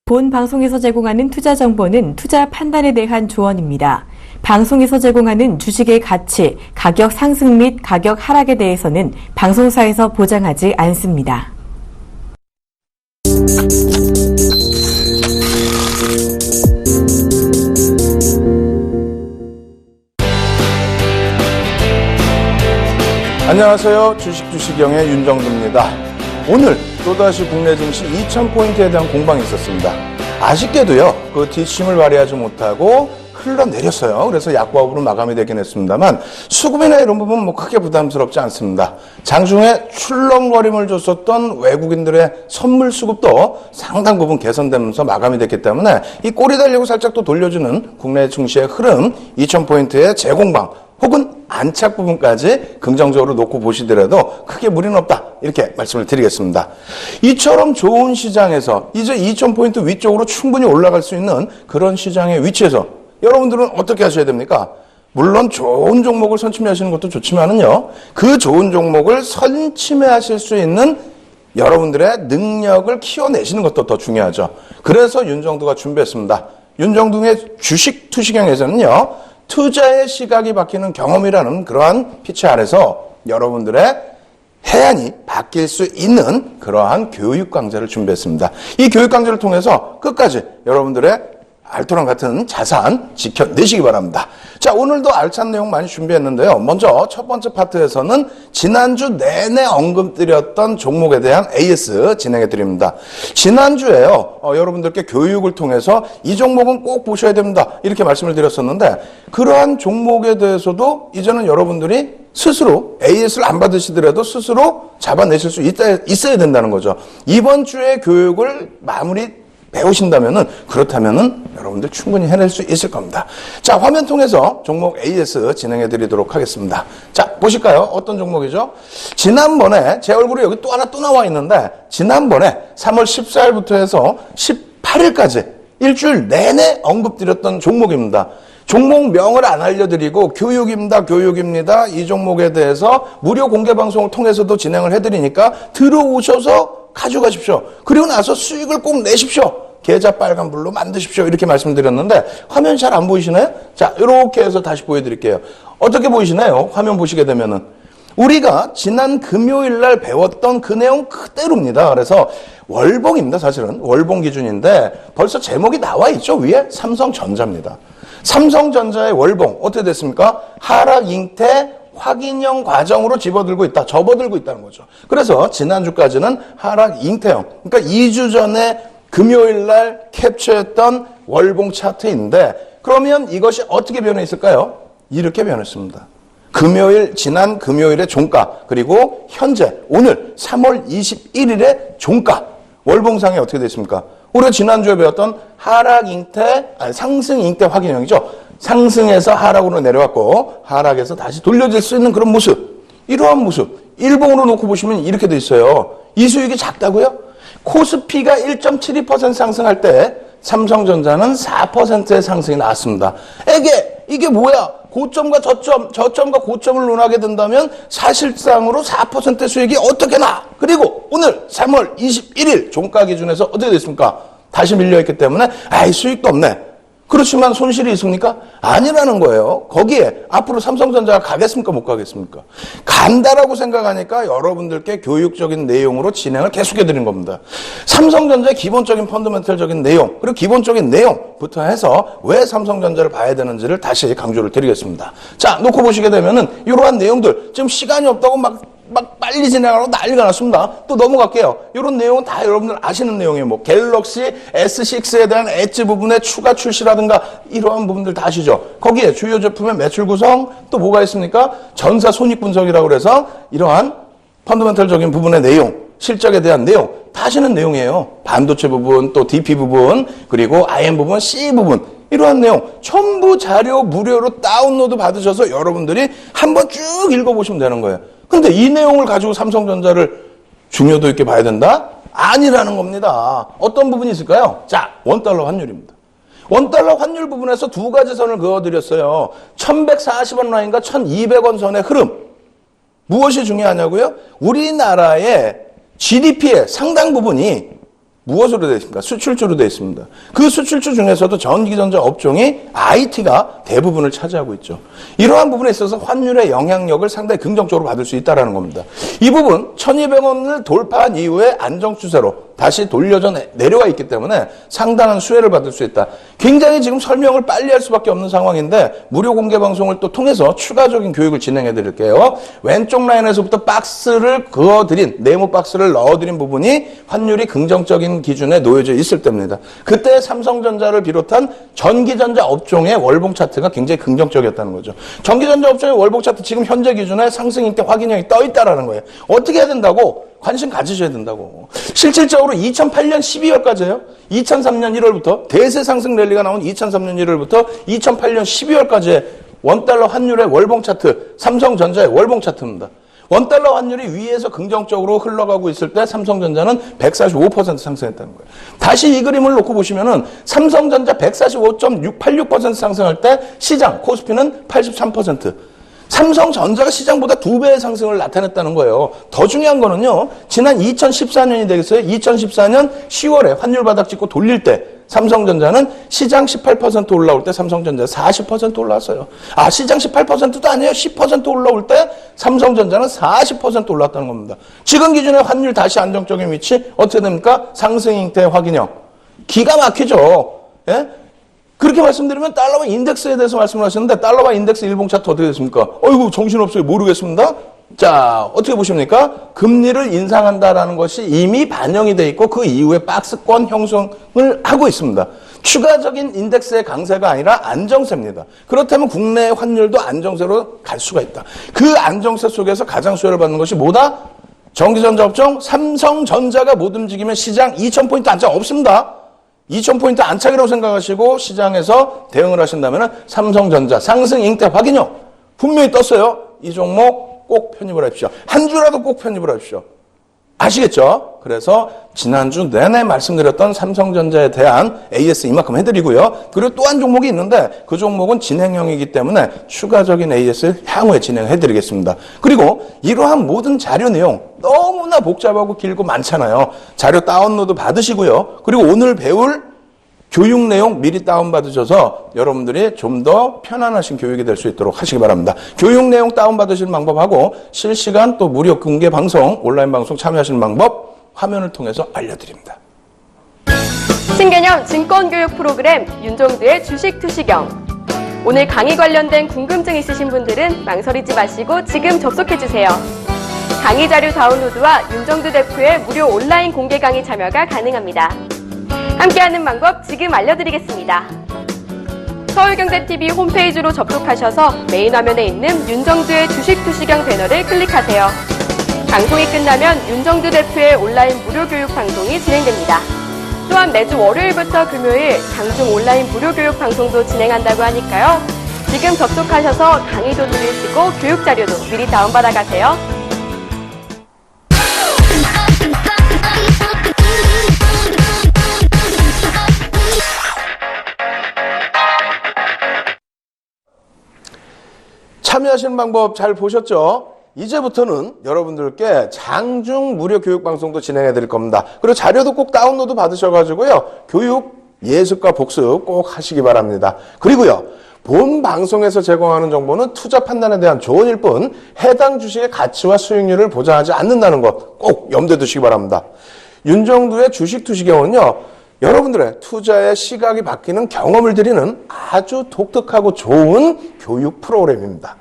본 방송에서 제공하는 투자 정보는 투자 판단에 대한 조언입니다. 방송에서 제공하는 주식의 가치, 가격 상승 및 가격 하락에 대해서는 방송사에서 보장하지 않습니다. 안녕하세요. 주식영의 윤정두입니다. 오늘 또다시 국내 증시 2000포인트에 대한 공방이 있었습니다. 아쉽게도요, 그 뒷심을 발휘하지 못하고 흘러내렸어요. 그래서 약보합으로 마감이 되긴 했습니다만 수급이나 이런 부분은 뭐 크게 부담스럽지 않습니다. 장중에 출렁거림을 줬었던 외국인들의 선물 수급도 상당 부분 개선되면서 마감이 됐기 때문에 이 꼬리 달리고 살짝 또 돌려주는 국내 증시의 흐름, 2000포인트의 재공방 혹은 안착 부분까지 긍정적으로 놓고 보시더라도 크게 무리는 없다, 이렇게 말씀을 드리겠습니다. 이처럼 좋은 시장에서 이제 2000포인트 위쪽으로 충분히 올라갈 수 있는 그런 시장의 위치에서 여러분들은 어떻게 하셔야 됩니까? 물론 좋은 종목을 선침해하시는 것도 좋지만은요, 그 좋은 종목을 선침해하실 수 있는 여러분들의 능력을 키워내시는 것도 더 중요하죠. 그래서 윤정두가 준비했습니다. 윤정두의 주식 투시경에서는요, 투자의 시각이 바뀌는 경험이라는 그러한 피치 아래서 여러분들의 해안이 바뀔 수 있는 그러한 교육 강좌를 준비했습니다. 이 교육 강좌를 통해서 끝까지 여러분들의 알토란 같은 자산 지켜내시기 바랍니다. 자, 오늘도 알찬 내용 많이 준비했는데요. 먼저 첫 번째 파트에서는 지난주 내내 언급드렸던 종목에 대한 AS 진행해 드립니다. 지난주에요, 여러분들께 교육을 통해서 이 종목은 꼭 보셔야 됩니다, 이렇게 말씀을 드렸었는데, 그러한 종목에 대해서도 이제는 여러분들이 스스로 AS를 안 받으시더라도 스스로 잡아내실 수 있어야 된다는 거죠. 이번 주에 교육을 배우신다면은, 그렇다면은 여러분들 충분히 해낼 수 있을 겁니다. 자, 화면 통해서 종목 AS 진행해 드리도록 하겠습니다. 자, 보실까요? 어떤 종목이죠? 지난번에 제 얼굴이 여기 또 하나 또 나와 있는데, 지난번에 3월 14일부터 해서 18일까지 일주일 내내 언급드렸던 종목입니다. 종목명을 안 알려드리고 교육입니다. 이 종목에 대해서 무료 공개 방송을 통해서도 진행을 해드리니까 들어오셔서 가져가십시오. 그리고 나서 수익을 꼭 내십시오. 계좌 빨간불로 만드십시오. 이렇게 말씀드렸는데 화면 잘 안 보이시나요? 자, 이렇게 해서 다시 보여드릴게요. 어떻게 보이시나요? 화면 보시게 되면은 우리가 지난 금요일 날 배웠던 그 내용 그대로입니다. 그래서 월봉입니다. 사실은 월봉 기준인데 벌써 제목이 나와 있죠. 위에 삼성전자입니다. 삼성전자의 월봉 어떻게 됐습니까? 하락 잉태 확인형 과정으로 접어들고 있다는 거죠. 그래서 지난주까지는 하락 잉태형, 그러니까 2주 전에 금요일 날 캡처했던 월봉 차트인데, 그러면 이것이 어떻게 변해 있을까요? 이렇게 변했습니다. 지난 금요일의 종가, 그리고 현재 오늘 3월 21일의 종가, 월봉상에 어떻게 됐습니까? 우리가 지난주에 배웠던 상승 잉태 확인형이죠. 상승해서 하락으로 내려왔고 하락해서 다시 돌려질 수 있는 그런 모습, 이러한 모습 일봉으로 놓고 보시면 이렇게 돼 있어요. 이 수익이 작다고요? 코스피가 1.72% 상승할 때 삼성전자는 4%의 상승이 나왔습니다. 이게 뭐야? 고점과 저점과 고점을 논하게 된다면 사실상으로 4%의 수익이 어떻게 나? 그리고 오늘 3월 21일 종가 기준에서 어떻게 됐습니까? 다시 밀려있기 때문에 수익도 없네. 그렇지만 손실이 있습니까? 아니라는 거예요. 거기에 앞으로 삼성전자가 가겠습니까? 못 가겠습니까? 간다라고 생각하니까 여러분들께 교육적인 내용으로 진행을 계속해드린 겁니다. 삼성전자의 기본적인 펀더멘털적인 내용, 그리고 기본적인 내용부터 해서 왜 삼성전자를 봐야 되는지를 다시 강조를 드리겠습니다. 자, 놓고 보시게 되면은 이러한 내용들, 지금 시간이 없다고 막 빨리 진행하라고 난리가 났습니다. 또 넘어갈게요. 이런 내용은 다 여러분들 아시는 내용이에요. 갤럭시 S6에 대한 엣지 부분의 추가 출시라든가 이러한 부분들 다 아시죠? 거기에 주요 제품의 매출 구성, 또 뭐가 있습니까? 전사 손익 분석이라고 그래서 이러한 펀더멘털적인 부분의 내용, 실적에 대한 내용 다 아시는 내용이에요. 반도체 부분, 또 DP 부분, 그리고 IM 부분, C 부분, 이러한 내용 전부 자료 무료로 다운로드 받으셔서 여러분들이 한번 쭉 읽어보시면 되는 거예요. 근데 이 내용을 가지고 삼성전자를 중요도 있게 봐야 된다? 아니라는 겁니다. 어떤 부분이 있을까요? 자, 원달러 환율입니다. 원달러 환율 부분에서 두 가지 선을 그어드렸어요. 1140원 라인과 1200원 선의 흐름. 무엇이 중요하냐고요? 우리나라의 GDP의 상당 부분이 무엇으로 되어 있습니까? 수출주로 되어 있습니다. 그 수출주 중에서도 전기전자 업종이 IT가 대부분을 차지하고 있죠. 이러한 부분에 있어서 환율의 영향력을 상당히 긍정적으로 받을 수 있다는 겁니다. 이 부분 1200원을 돌파한 이후에 안정추세로 다시 돌려져 내려와 있기 때문에 상당한 수혜를 받을 수 있다. 굉장히 지금 설명을 빨리 할 수밖에 없는 상황인데 무료 공개 방송을 또 통해서 추가적인 교육을 진행해 드릴게요. 왼쪽 라인에서부터 박스를 그어드린 네모 박스를 넣어드린 부분이 환율이 긍정적인 기준에 놓여져 있을 때입니다. 그때 삼성전자를 비롯한 전기전자 업종의 월봉 차트가 굉장히 긍정적이었다는 거죠. 전기전자 업종의 월봉 차트 지금 현재 기준에 상승 일대 확인형이 떠 있다라는 거예요. 어떻게 해야 된다고? 관심 가지셔야 된다고. 실질적으로 2008년 12월까지예요. 2003년 1월부터 대세 상승 랠리가 나온 2003년 1월부터 2008년 12월까지의 원달러 환율의 월봉 차트, 삼성전자의 월봉 차트입니다. 원달러 환율이 위에서 긍정적으로 흘러가고 있을 때 삼성전자는 145% 상승했다는 거예요. 다시 이 그림을 놓고 보시면은 삼성전자 145.686% 상승할 때 시장 코스피는 83%. 삼성전자가 시장보다 2배의 상승을 나타냈다는 거예요. 더 중요한 거는요. 지난 2014년이 되겠어요. 2014년 10월에 환율 바닥 찍고 돌릴 때 삼성전자는 시장 18% 올라올 때 삼성전자 40% 올랐어요. 아, 시장 18%도 아니에요. 10% 올라올 때 삼성전자는 40% 올랐다는 겁니다. 지금 기준에 환율 다시 안정적인 위치 어떻게 됩니까? 상승 형태 확인형. 기가 막히죠. 예? 그렇게 말씀드리면 달러와 인덱스에 대해서 말씀을 하셨는데 달러와 인덱스 일봉 차트 어떻게 됐습니까? 어이구 정신없어요. 모르겠습니다. 자, 어떻게 보십니까? 금리를 인상한다라는 것이 이미 반영이 돼 있고 그 이후에 박스권 형성을 하고 있습니다. 추가적인 인덱스의 강세가 아니라 안정세입니다. 그렇다면 국내 환율도 안정세로 갈 수가 있다. 그 안정세 속에서 가장 수혜를 받는 것이 뭐다? 전기전자 업종 삼성전자가 못 움직이면 시장 2000포인트 안착 없습니다. 2000포인트 안착이라고 생각하시고 시장에서 대응을 하신다면 삼성전자 상승 잉태 확인형 분명히 떴어요. 이 종목 꼭 편입을 하십시오. 한 주라도 꼭 편입을 하십시오. 아시겠죠? 그래서 지난주 내내 말씀드렸던 삼성전자에 대한 AS 이만큼 해드리고요. 그리고 또 한 종목이 있는데 그 종목은 진행형이기 때문에 추가적인 AS를 향후에 진행해드리겠습니다. 그리고 이러한 모든 자료 내용 너무나 복잡하고 길고 많잖아요. 자료 다운로드 받으시고요. 그리고 오늘 배울 교육 내용 미리 다운받으셔서 여러분들이 좀 더 편안하신 교육이 될 수 있도록 하시기 바랍니다. 교육 내용 다운받으시는 방법하고 실시간 또 무료 공개 방송, 온라인 방송 참여하시는 방법 화면을 통해서 알려드립니다. 신개념 증권교육 프로그램 윤종두의 주식 투시경. 오늘 강의 관련된 궁금증 있으신 분들은 망설이지 마시고 지금 접속해주세요. 강의 자료 다운로드와 윤종두 대표의 무료 온라인 공개 강의 참여가 가능합니다. 함께하는 방법 지금 알려드리겠습니다. 서울경제TV 홈페이지로 접속하셔서 메인 화면에 있는 윤정두의 주식 투시경 배너를 클릭하세요. 방송이 끝나면 윤정두 대표의 온라인 무료 교육 방송이 진행됩니다. 또한 매주 월요일부터 금요일 장중 온라인 무료 교육 방송도 진행한다고 하니까요. 지금 접속하셔서 강의도 들으시고 교육 자료도 미리 다운받아 가세요. 참여하시는 방법 잘 보셨죠? 이제부터는 여러분들께 장중 무료 교육 방송도 진행해 드릴 겁니다. 그리고 자료도 꼭 다운로드 받으셔가지고요. 교육 예습과 복습 꼭 하시기 바랍니다. 그리고요. 본 방송에서 제공하는 정보는 투자 판단에 대한 조언일 뿐 해당 주식의 가치와 수익률을 보장하지 않는다는 것 꼭 염두에 두시기 바랍니다. 윤정두의 주식 투시경은요. 여러분들의 투자의 시각이 바뀌는 경험을 드리는 아주 독특하고 좋은 교육 프로그램입니다.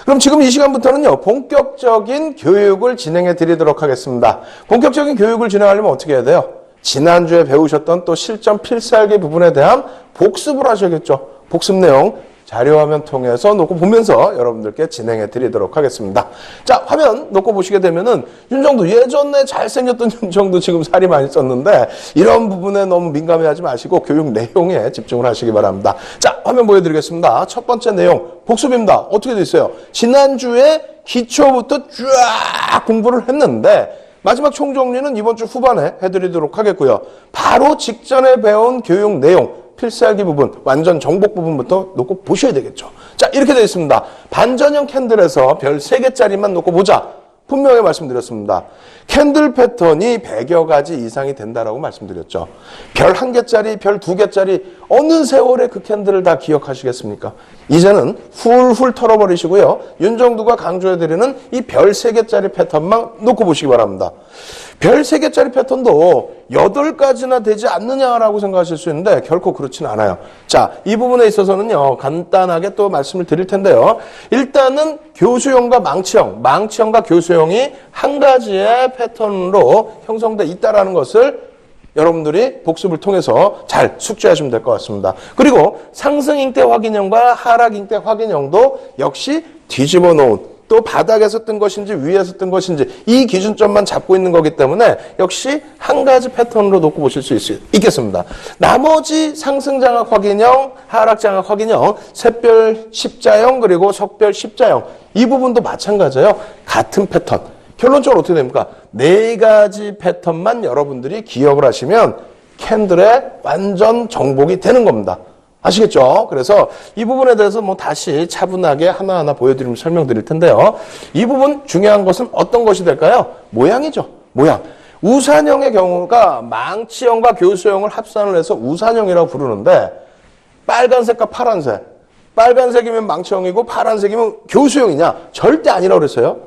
그럼 지금 이 시간부터는요, 본격적인 교육을 진행해 드리도록 하겠습니다. 본격적인 교육을 진행하려면 어떻게 해야 돼요? 지난주에 배우셨던 또 실전 필살기 부분에 대한 복습을 하셔야겠죠. 복습 내용 자료 화면 통해서 놓고 보면서 여러분들께 진행해 드리도록 하겠습니다. 자, 화면 놓고 보시게 되면은 윤정두 예전에 잘생겼던 윤정두 지금 살이 많이 쪘는데 이런 부분에 너무 민감해하지 마시고 교육 내용에 집중을 하시기 바랍니다. 자, 화면 보여드리겠습니다. 첫 번째 내용 복습입니다. 어떻게 돼 있어요? 지난주에 기초부터 쫙 공부를 했는데 마지막 총정리는 이번 주 후반에 해드리도록 하겠고요. 바로 직전에 배운 교육 내용 필살기 부분, 완전 정복 부분부터 놓고 보셔야 되겠죠. 자, 이렇게 되어 있습니다. 반전형 캔들에서 별 3개짜리만 놓고 보자. 분명히 말씀드렸습니다. 캔들 패턴이 100여 가지 이상이 된다라고 말씀드렸죠. 별 1개짜리, 별 2개짜리 어느 세월에 그 캔들을 다 기억하시겠습니까? 이제는 훌훌 털어버리시고요. 윤정두가 강조해드리는 이 별 3개짜리 패턴만 놓고 보시기 바랍니다. 별 3개짜리 패턴도 8가지나 되지 않느냐라고 생각하실 수 있는데 결코 그렇지는 않아요. 자, 이 부분에 있어서는요, 간단하게 또 말씀을 드릴 텐데요. 일단은 교수형과 망치형과 교수형이 한 가지의 패턴으로 형성돼 있다라는 것을 여러분들이 복습을 통해서 잘 숙지하시면 될 것 같습니다. 그리고 상승잉태 확인형과 하락잉태 확인형도 역시 뒤집어 놓은, 또 바닥에서 뜬 것인지 위에서 뜬 것인지 이 기준점만 잡고 있는 거기 때문에 역시 한 가지 패턴으로 놓고 보실 수 있겠습니다. 나머지 상승장악 확인형, 하락장악 확인형, 샛별 십자형 그리고 석별 십자형 이 부분도 마찬가지예요. 같은 패턴. 결론적으로 어떻게 됩니까? 4가지 패턴만 여러분들이 기억을 하시면 캔들의 완전 정복이 되는 겁니다. 아시겠죠? 그래서 이 부분에 대해서 뭐 다시 차분하게 하나하나 보여드리면 설명드릴 텐데요. 이 부분 중요한 것은 어떤 것이 될까요? 모양이죠. 모양. 우산형의 경우가 망치형과 교수형을 합산을 해서 우산형이라고 부르는데 빨간색과 파란색. 빨간색이면 망치형이고 파란색이면 교수형이냐? 절대 아니라고 그랬어요.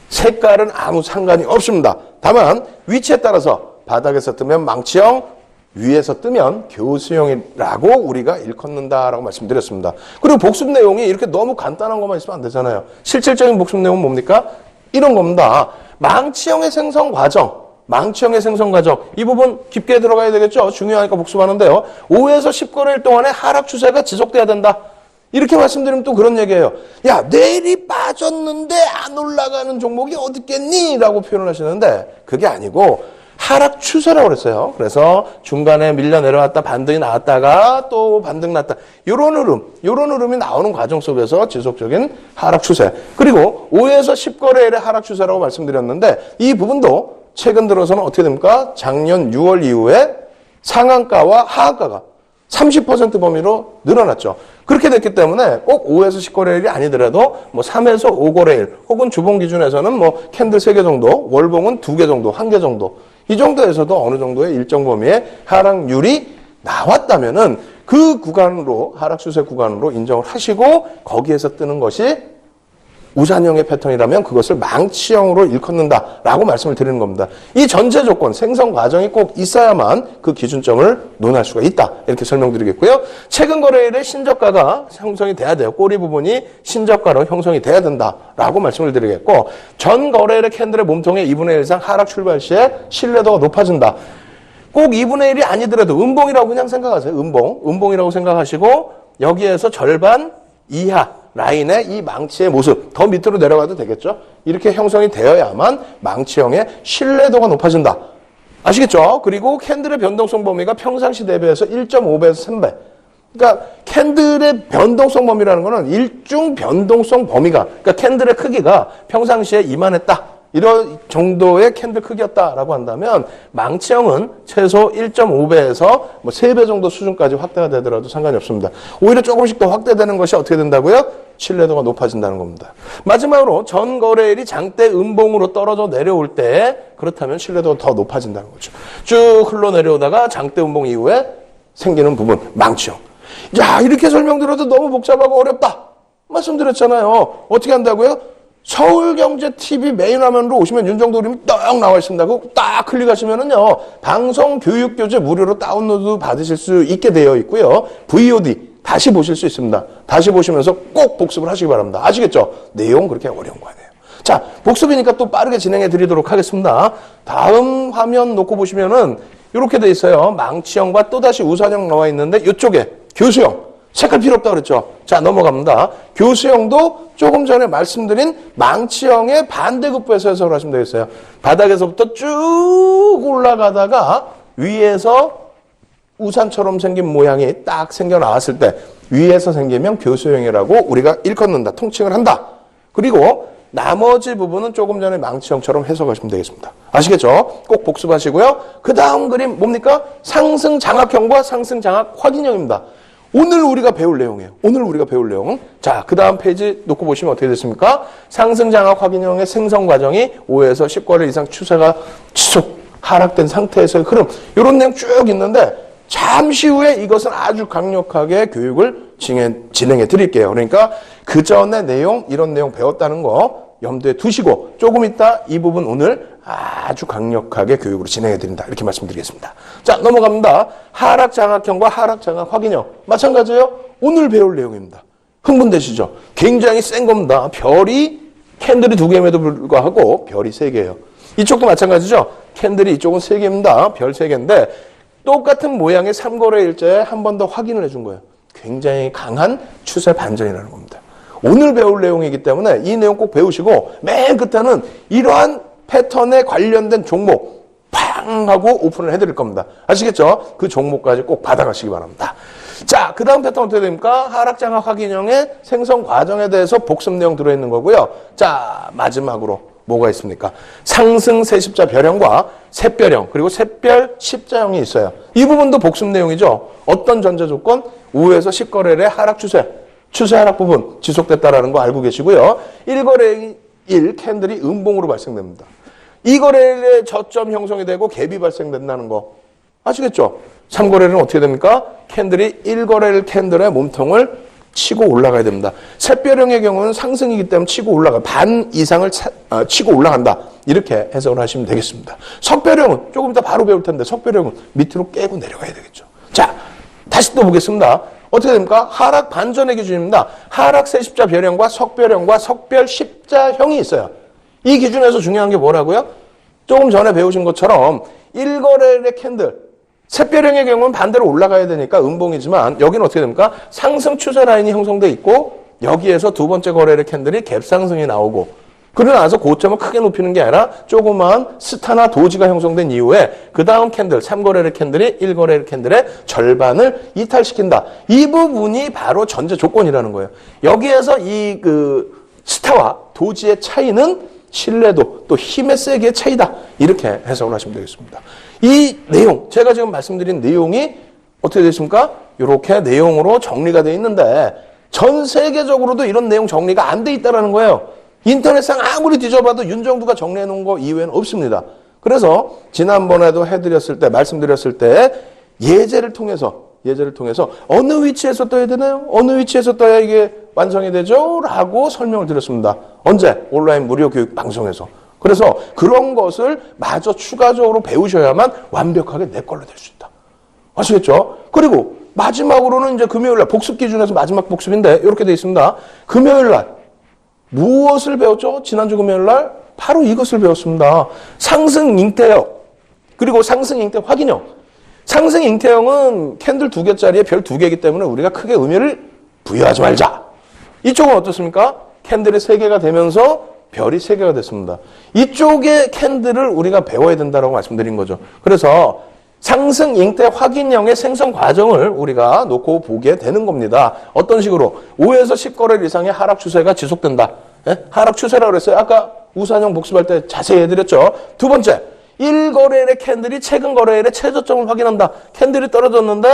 색깔은 아무 상관이 없습니다. 다만 위치에 따라서 바닥에서 뜨면 망치형, 위에서 뜨면 교수형이라고 우리가 일컫는다라고 말씀드렸습니다. 그리고 복습 내용이 이렇게 너무 간단한 것만 있으면 안 되잖아요. 실질적인 복습 내용은 뭡니까? 이런 겁니다. 망치형의 생성 과정. 이 부분 깊게 들어가야 되겠죠? 중요하니까 복습하는데요. 5에서 10거래일 동안의 하락 추세가 지속돼야 된다. 이렇게 말씀드리면 또 그런 얘기예요. 야, 내일이 빠졌는데 안 올라가는 종목이 어디 있겠니? 라고 표현을 하시는데 그게 아니고 하락 추세라고 그랬어요. 그래서 중간에 밀려 내려왔다 반등이 나왔다가 또 반등 났다. 요런 흐름이 나오는 과정 속에서 지속적인 하락 추세. 그리고 5에서 10거래일의 하락 추세라고 말씀드렸는데 이 부분도 최근 들어서는 어떻게 됩니까? 작년 6월 이후에 상한가와 하한가가 30% 범위로 늘어났죠. 그렇게 됐기 때문에 꼭 5에서 10거래일이 아니더라도 뭐 3에서 5거래일 혹은 주봉 기준에서는 뭐 캔들 3개 정도, 월봉은 2개 정도, 1개 정도 이 정도에서도 어느 정도의 일정 범위의 하락률이 나왔다면은 그 구간으로 하락 추세 구간으로 인정을 하시고 거기에서 뜨는 것이 우산형의 패턴이라면 그것을 망치형으로 일컫는다라고 말씀을 드리는 겁니다. 이 전제 조건, 생성 과정이 꼭 있어야만 그 기준점을 논할 수가 있다. 이렇게 설명드리겠고요. 최근 거래일에 신저가가 형성이 돼야 돼요. 꼬리 부분이 신저가로 형성이 돼야 된다라고 말씀을 드리겠고 전 거래일의 캔들의 몸통의 2분의 1 이상 하락 출발 시에 신뢰도가 높아진다. 꼭 2분의 1이 아니더라도 음봉이라고 그냥 생각하세요. 음봉이라고 생각하시고 여기에서 절반 이하 라인의 이 망치의 모습 더 밑으로 내려가도 되겠죠. 이렇게 형성이 되어야만 망치형의 신뢰도가 높아진다. 아시겠죠? 그리고 캔들의 변동성 범위가 평상시 대비해서 1.5배에서 3배. 그러니까 캔들의 변동성 범위라는 거는 일중 변동성 범위가 그러니까 캔들의 크기가 평상시에 이만했다. 이런 정도의 캔들 크기였다라고 한다면 망치형은 최소 1.5배에서 뭐 3배 정도 수준까지 확대가 되더라도 상관이 없습니다. 오히려 조금씩 더 확대되는 것이 어떻게 된다고요? 신뢰도가 높아진다는 겁니다. 마지막으로 전 거래일이 장대 음봉으로 떨어져 내려올 때 그렇다면 신뢰도가 더 높아진다는 거죠. 쭉 흘러내려오다가 장대 음봉 이후에 생기는 부분, 망치형. 야, 이렇게 설명드려도 너무 복잡하고 어렵다. 말씀드렸잖아요. 어떻게 한다고요? 서울경제TV 메인 화면으로 오시면 윤정도 그림이 딱 나와 있습니다. 그거 딱 클릭하시면은요, 방송 교육교재 무료로 다운로드 받으실 수 있게 되어 있고요. VOD 다시 보실 수 있습니다. 다시 보시면서 꼭 복습을 하시기 바랍니다. 아시겠죠? 내용 그렇게 어려운 거 아니에요. 자, 복습이니까 또 빠르게 진행해 드리도록 하겠습니다. 다음 화면 놓고 보시면은 이렇게 돼 있어요. 망치형과 또다시 우산형 나와 있는데 이쪽에 교수형. 색깔 필요 없다고 그랬죠. 자, 넘어갑니다. 교수형도 조금 전에 말씀드린 망치형의 반대급부에서 해석을 하시면 되겠어요. 바닥에서부터 쭉 올라가다가 위에서 우산처럼 생긴 모양이 딱 생겨 나왔을 때 위에서 생기면 교수형이라고 우리가 일컫는다. 통칭을 한다. 그리고 나머지 부분은 조금 전에 망치형처럼 해석하시면 되겠습니다. 아시겠죠? 꼭 복습하시고요. 그 다음 그림 뭡니까? 상승 장악형과 상승 장악 확인형입니다. 오늘 우리가 배울 내용이에요. 오늘 우리가 배울 내용. 자, 그 다음 페이지 놓고 보시면 어떻게 됐습니까? 상승장악 확인형의 생성 과정이 5에서 10거래일 이상 추세가 지속 하락된 상태에서의 흐름. 이런 내용 쭉 있는데 잠시 후에 이것은 아주 강력하게 교육을 진행해 드릴게요. 그러니까 그 전에 내용, 이런 내용 배웠다는 거 염두에 두시고 조금 이따 이 부분 오늘 아주 강력하게 교육으로 진행해 드린다. 이렇게 말씀드리겠습니다. 자, 넘어갑니다. 하락 장악형과 하락 장악 확인형. 마찬가지예요. 오늘 배울 내용입니다. 흥분되시죠? 굉장히 센 겁니다. 캔들이 2개임에도 불구하고 별이 3개예요. 이쪽도 마찬가지죠? 캔들이 이쪽은 3개입니다. 별 3개인데 똑같은 모양의 3거래 일자에 한 번 더 확인을 해준 거예요. 굉장히 강한 추세 반전이라는 겁니다. 오늘 배울 내용이기 때문에 이 내용 꼭 배우시고 맨 끝에는 이러한 패턴에 관련된 종목 팡 하고 오픈을 해드릴 겁니다. 아시겠죠? 그 종목까지 꼭 받아가시기 바랍니다. 자, 그 다음 패턴 어떻게 됩니까? 하락장악 확인형의 생성 과정에 대해서 복습 내용 들어있는 거고요. 자, 마지막으로 뭐가 있습니까? 상승 세십자 별형과 샛별형 그리고 샛별 십자형이 있어요. 이 부분도 복습 내용이죠. 어떤 전제 조건? 5에서 10거래일의 하락 추세 하락 부분 지속됐다라는 거 알고 계시고요. 1거래일 캔들이 음봉으로 발생됩니다. 2거래일에 저점 형성이 되고 갭이 발생된다는 거 아시겠죠? 3거래일은 어떻게 됩니까? 캔들이 1거래일 캔들의 몸통을 치고 올라가야 됩니다. 샛별형의 경우는 상승이기 때문에 치고 올라가 반 이상을 치고 올라간다. 이렇게 해석을 하시면 되겠습니다. 석별형은 조금 이따 바로 배울 텐데 석별형은 밑으로 깨고 내려가야 되겠죠. 자, 다시 또 보겠습니다. 어떻게 됩니까? 하락 반전의 기준입니다. 하락 세십자 별형과 석별형과 석별 십자형이 있어요. 이 기준에서 중요한 게 뭐라고요? 조금 전에 배우신 것처럼 1거래일의 캔들 샛별형의 경우는 반대로 올라가야 되니까 음봉이지만 여기는 어떻게 됩니까? 상승 추세 라인이 형성돼 있고 여기에서 두 번째 거래일의 캔들이 갭상승이 나오고 그러고 나서 고점을 크게 높이는 게 아니라 조그만 스타나 도지가 형성된 이후에 그 다음 캔들 3거래일의 캔들이 1거래일 캔들의 절반을 이탈시킨다. 이 부분이 바로 전제 조건이라는 거예요. 여기에서 이 스타와 도지의 차이는 신뢰도 또 힘의 세기의 차이다. 이렇게 해석을 하시면 되겠습니다. 이 내용, 제가 지금 말씀드린 내용이 어떻게 되십니까? 이렇게 내용으로 정리가 되어 있는데 전 세계적으로도 이런 내용 정리가 안 돼 있다는 거예요. 인터넷상 아무리 뒤져봐도 윤정두가 정리해 놓은 거 이외에는 없습니다. 그래서 지난번에도 말씀드렸을 때 예제를 통해서 어느 위치에서 떠야 되나요? 어느 위치에서 떠야 이게 완성이 되죠? 라고 설명을 드렸습니다. 언제? 온라인 무료 교육 방송에서. 그래서 그런 것을 마저 추가적으로 배우셔야만 완벽하게 내 걸로 될 수 있다. 아시겠죠? 그리고 마지막으로는 이제 금요일날 복습 기준에서 마지막 복습인데 이렇게 되어 있습니다. 금요일날 무엇을 배웠죠? 지난주 금요일날 바로 이것을 배웠습니다. 상승 잉태형 그리고 상승 잉태 확인형. 상승 잉태형은 캔들 2개짜리에 별 2개이기 때문에 우리가 크게 의미를 부여하지 말자. 이쪽은 어떻습니까? 캔들이 3개가 되면서 별이 3개가 됐습니다. 이쪽의 캔들을 우리가 배워야 된다고 말씀드린 거죠. 그래서 상승 잉태 확인형의 생성 과정을 우리가 놓고 보게 되는 겁니다. 어떤 식으로? 5에서 10거래일 이상의 하락 추세가 지속된다. 예? 하락 추세라고 그랬어요. 아까 우산형 복습할 때 자세히 해드렸죠. 두 번째, 1거래일의 캔들이 최근 거래일의 최저점을 확인한다. 캔들이 떨어졌는데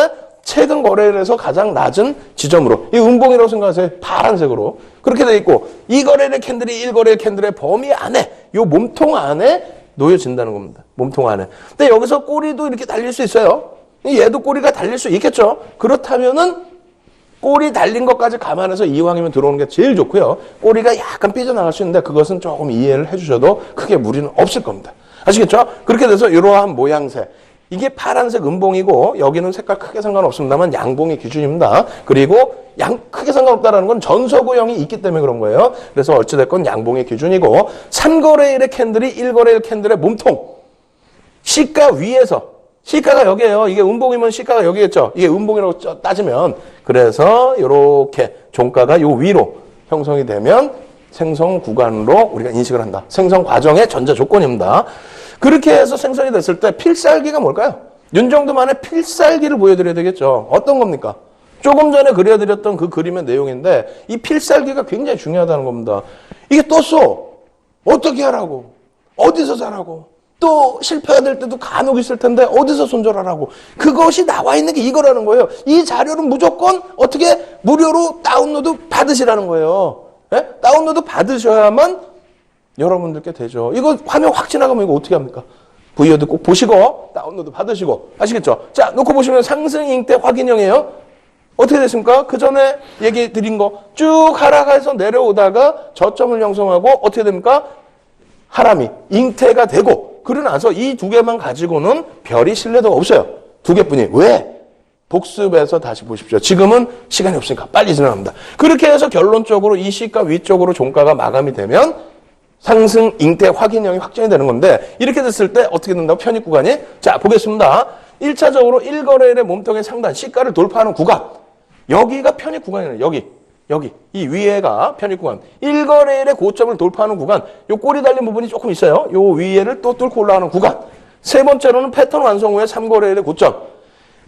최근 거래일에서 가장 낮은 지점으로 이 음봉이라고 생각하세요. 파란색으로 그렇게 돼 있고 2거래일의 캔들이 1거래일 캔들의 범위 안에 이 몸통 안에 놓여진다는 겁니다. 몸통 안에. 근데 여기서 꼬리도 이렇게 달릴 수 있어요. 얘도 꼬리가 달릴 수 있겠죠. 그렇다면은 꼬리 달린 것까지 감안해서 이왕이면 들어오는 게 제일 좋고요. 꼬리가 약간 삐져나갈 수 있는데 그것은 조금 이해를 해주셔도 크게 무리는 없을 겁니다. 아시겠죠? 그렇게 돼서 이러한 모양새. 이게 파란색 음봉이고 여기는 색깔 크게 상관없습니다만 양봉이 기준입니다. 그리고 크게 상관없다는 건 전서구형이 있기 때문에 그런 거예요. 그래서 어찌됐건 양봉이 기준이고 3거래일의 캔들이 1거래일 캔들의 몸통. 시가 위에서 시가가 여기에요. 이게 음봉이면 시가가 여기겠죠. 이게 음봉이라고 따지면 그래서 이렇게 종가가 요 위로 형성이 되면 생성 구간으로 우리가 인식을 한다. 생성 과정의 전제 조건입니다. 그렇게 해서 생성이 됐을 때 필살기가 뭘까요? 윤정두만의 필살기를 보여드려야 되겠죠. 어떤 겁니까? 조금 전에 그려드렸던 그 그림의 내용인데 이 필살기가 굉장히 중요하다는 겁니다. 이게 떴어. 어떻게 하라고? 어디서 사라고? 또 실패가 될 때도 간혹 있을 텐데 어디서 손절하라고. 그것이 나와 있는 게 이거라는 거예요. 이 자료는 무조건 어떻게 무료로 다운로드 받으시라는 거예요. 예? 다운로드 받으셔야만 여러분들께 되죠. 이거 화면 확 지나가면 이거 어떻게 합니까? VOD 꼭 보시고 다운로드 받으시고 아시겠죠? 자, 놓고 보시면 상승 잉태 확인형이에요. 어떻게 됐습니까? 그 전에 얘기 드린 거 쭉 하락해서 내려오다가 저점을 형성하고 어떻게 됩니까? 하람이 잉태가 되고 그러고 나서 이 두 개만 가지고는 별이 신뢰도가 없어요. 두 개뿐이. 왜? 복습해서 다시 보십시오. 지금은 시간이 없으니까 빨리 지나갑니다. 그렇게 해서 결론적으로 이 시가 위쪽으로 종가가 마감이 되면 상승 잉태 확인형이 확정이 되는 건데 이렇게 됐을 때 어떻게 된다고 편입 구간이? 자, 보겠습니다. 1차적으로 1거래일의 몸통의 상단 시가를 돌파하는 구간. 여기가 편입 구간이에요. 여기 이 위에가 편입 구간. 1거래일의 고점을 돌파하는 구간. 요 꼬리 달린 부분이 조금 있어요. 요 위에를 또 뚫고 올라가는 구간. 세 번째로는 패턴 완성 후에 3거래일의 고점.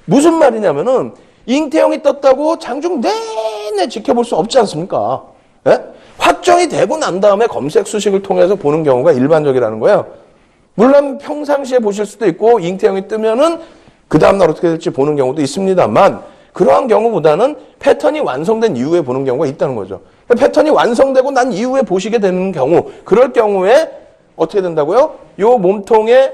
무슨 말이냐면은 잉태형이 떴다고 장중 내내 지켜볼 수 없지 않습니까? 예? 확정이 되고 난 다음에 검색 수식을 통해서 보는 경우가 일반적이라는 거예요. 물론 평상시에 보실 수도 있고 잉태형이 뜨면은 그 다음날 어떻게 될지 보는 경우도 있습니다만 그러한 경우보다는 패턴이 완성된 이후에 보는 경우가 있다는 거죠. 패턴이 완성되고 난 이후에 보시게 되는 경우, 그럴 경우에 어떻게 된다고요? 요 몸통의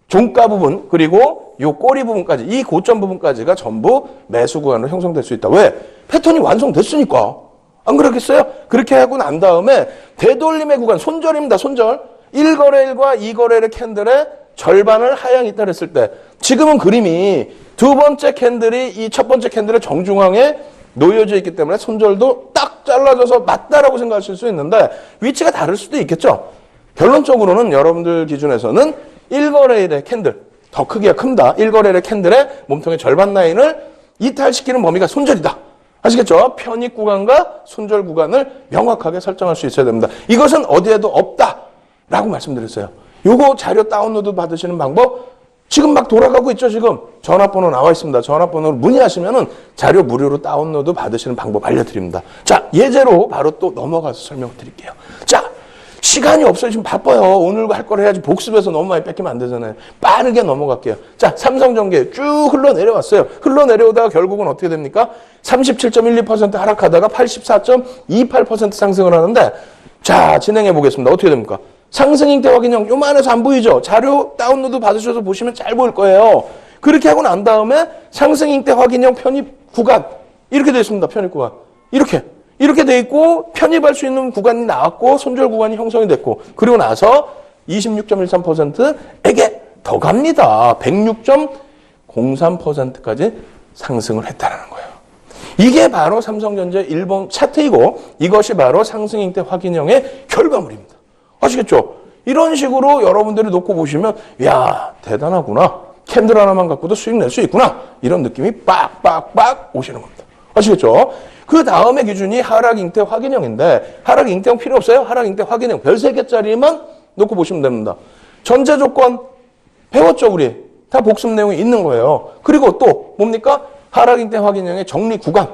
종가 부분 그리고 요 꼬리 부분까지 이 고점 부분까지가 전부 매수 구간으로 형성될 수 있다. 왜? 패턴이 완성됐으니까. 안 그렇겠어요? 그렇게 하고 난 다음에 되돌림의 구간, 손절입니다. 손절. 1거래일과 2거래일의 캔들의 절반을 하향 이탈했을 때 지금은 그림이 두 번째 캔들이 이 첫 번째 캔들의 정중앙에 놓여져 있기 때문에 손절도 딱 잘라져서 맞다라고 생각하실 수 있는데 위치가 다를 수도 있겠죠. 결론적으로는 여러분들 기준에서는 1거래일의 캔들, 더 크기가 큽니다. 1거래일의 캔들의 몸통의 절반 라인을 이탈시키는 범위가 손절이다. 아시겠죠? 편입 구간과 손절 구간을 명확하게 설정할 수 있어야 됩니다. 이것은 어디에도 없다라고 말씀드렸어요. 요거 자료 다운로드 받으시는 방법 지금 막 돌아가고 있죠. 지금 전화번호 나와 있습니다. 전화번호로 문의하시면은 자료 무료로 다운로드 받으시는 방법 알려드립니다. 자, 예제로 바로 또 넘어가서 설명드릴게요. 자, 시간이 없어요. 지금 바빠요. 오늘 할 걸 해야지. 복습해서 너무 많이 뺏기면 안 되잖아요. 빠르게 넘어갈게요. 자, 삼성전기 쭉 흘러내려왔어요. 흘러내려오다가 결국은 어떻게 됩니까? 37.12% 하락하다가 84.28% 상승을 하는데 자, 진행해 보겠습니다. 어떻게 됩니까? 상승 잉태 확인형 요만해서 안 보이죠? 자료 다운로드 받으셔서 보시면 잘 보일 거예요. 그렇게 하고 난 다음에 상승 잉태 확인형 편입 구간 이렇게 되어 있습니다. 편입 구간. 이렇게 돼 있고 편입할 수 있는 구간이 나왔고 손절 구간이 형성이 됐고 그리고 나서 26.13%에게 더 갑니다. 106.03%까지 상승을 했다는 거예요. 이게 바로 삼성전자 일본 차트이고 이것이 바로 상승 잉태 확인형의 결과물입니다. 아시겠죠? 이런 식으로 여러분들이 놓고 보시면 야 대단하구나. 캔들 하나만 갖고도 수익 낼 수 있구나. 이런 느낌이 빡빡빡 오시는 겁니다. 아시겠죠? 그 다음에 기준이 하락 잉태 확인형인데 하락 잉태형 필요 없어요? 하락 잉태 확인형 별 3개짜리만 놓고 보시면 됩니다. 전제 조건 배웠죠 우리? 다 복습 내용이 있는 거예요. 그리고 또 뭡니까? 하락 잉태 확인형의 정리 구간.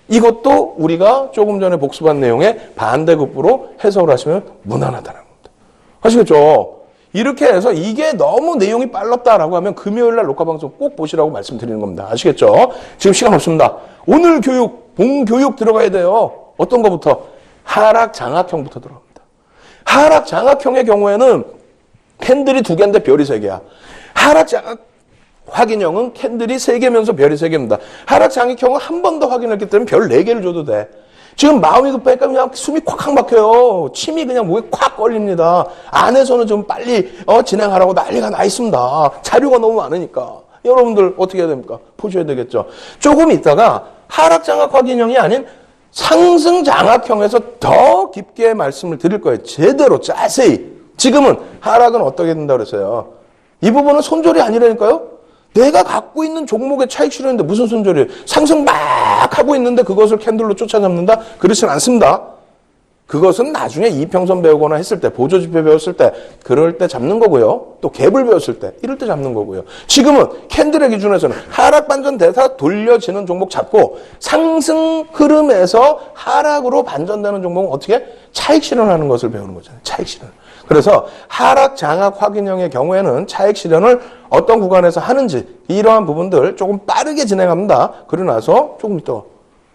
이것도 우리가 조금 전에 복습한 내용의 반대급부로 해석을 하시면 무난하다는 겁니다. 아시겠죠? 이렇게 해서 이게 너무 내용이 빨랐다라고 하면 금요일 날 녹화 방송 꼭 보시라고 말씀드리는 겁니다. 아시겠죠? 지금 시간 없습니다. 오늘 교육, 본교육 들어가야 돼요. 어떤 거부터? 하락 장악형부터 들어갑니다. 하락 장악형의 경우에는 캔들이 2개인데 별이 3개야. 하락 장악 확인형은 캔들이 3개면서 별이 3개입니다. 하락 장악형은 한 번 더 확인했기 때문에 별 4개를 줘도 돼. 지금 마음이 급하니까 그냥 숨이 콱콱 막혀요. 침이 그냥 목에 콱 걸립니다. 안에서는 좀 빨리 진행하라고 난리가 나 있습니다. 자료가 너무 많으니까. 여러분들 어떻게 해야 됩니까? 보셔야 되겠죠. 조금 있다가 하락 장악 확인형이 아닌 상승 장악형에서 더 깊게 말씀을 드릴 거예요. 제대로 자세히. 지금은 하락은 어떻게 된다고 그랬어요? 이 부분은 손절이 아니라니까요. 내가 갖고 있는 종목의 차익 실현인데 무슨 손절이에요? 상승 막 하고 있는데 그것을 캔들로 쫓아잡는다? 그렇진 않습니다. 그것은 나중에 이평선 배우거나 했을 때, 보조지표 배웠을 때, 그럴 때 잡는 거고요. 또 갭을 배웠을 때, 이럴 때 잡는 거고요. 지금은 캔들의 기준에서는 하락 반전돼서 돌려지는 종목 잡고 상승 흐름에서 하락으로 반전되는 종목은 어떻게? 차익 실현하는 것을 배우는 거잖아요. 차익 실현. 그래서 하락 장악 확인형의 경우에는 차익 실현을 어떤 구간에서 하는지 이러한 부분들 조금 빠르게 진행합니다. 그러고 나서 조금 이따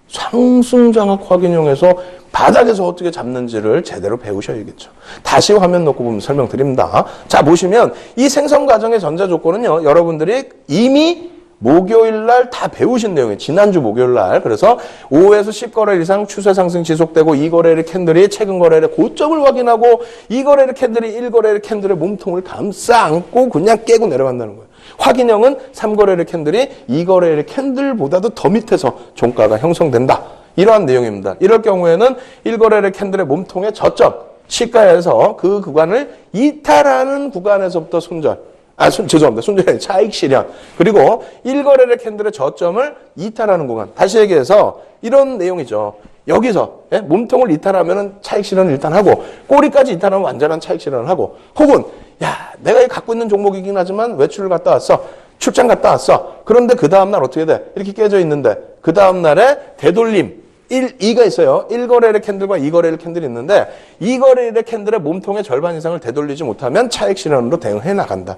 상승 장악 확인형에서 바닥에서 어떻게 잡는지를 제대로 배우셔야겠죠. 다시 화면 놓고 보면 설명드립니다. 자, 보시면 이 생성 과정의 전제 조건은요, 여러분들이 이미 목요일 날 다 배우신 내용이에요. 지난주 목요일 날. 그래서 5에서 10거래 이상 추세 상승 지속되고 2거래일 캔들이 최근 거래일의 고점을 확인하고 2거래일 캔들이 1거래일 캔들의 몸통을 감싸 안고 그냥 깨고 내려간다는 거예요. 확인형은 3거래일 캔들이 2거래일 캔들보다도 더 밑에서 종가가 형성된다. 이러한 내용입니다. 이럴 경우에는 1거래일 캔들의 몸통의 저점, 시가에서 그 구간을 이탈하는 구간에서부터 죄송합니다. 손절이 아니라 차익 실현. 그리고 1거래일 캔들의 저점을 이탈하는 구간. 다시 얘기해서 이런 내용이죠. 여기서 몸통을 이탈하면 차익 실현을 일단 하고 꼬리까지 이탈하면 완전한 차익 실현을 하고 혹은 야 내가 갖고 있는 종목이긴 하지만 외출을 갔다 왔어. 출장 갔다 왔어. 그런데 그 다음날 어떻게 돼? 이렇게 깨져 있는데 그 다음날에 되돌림. 2가 있어요. 1거래일 캔들과 2거래일 캔들이 있는데 2거래일 캔들의 몸통의 절반 이상을 되돌리지 못하면 차익 실현으로 대응해 나간다.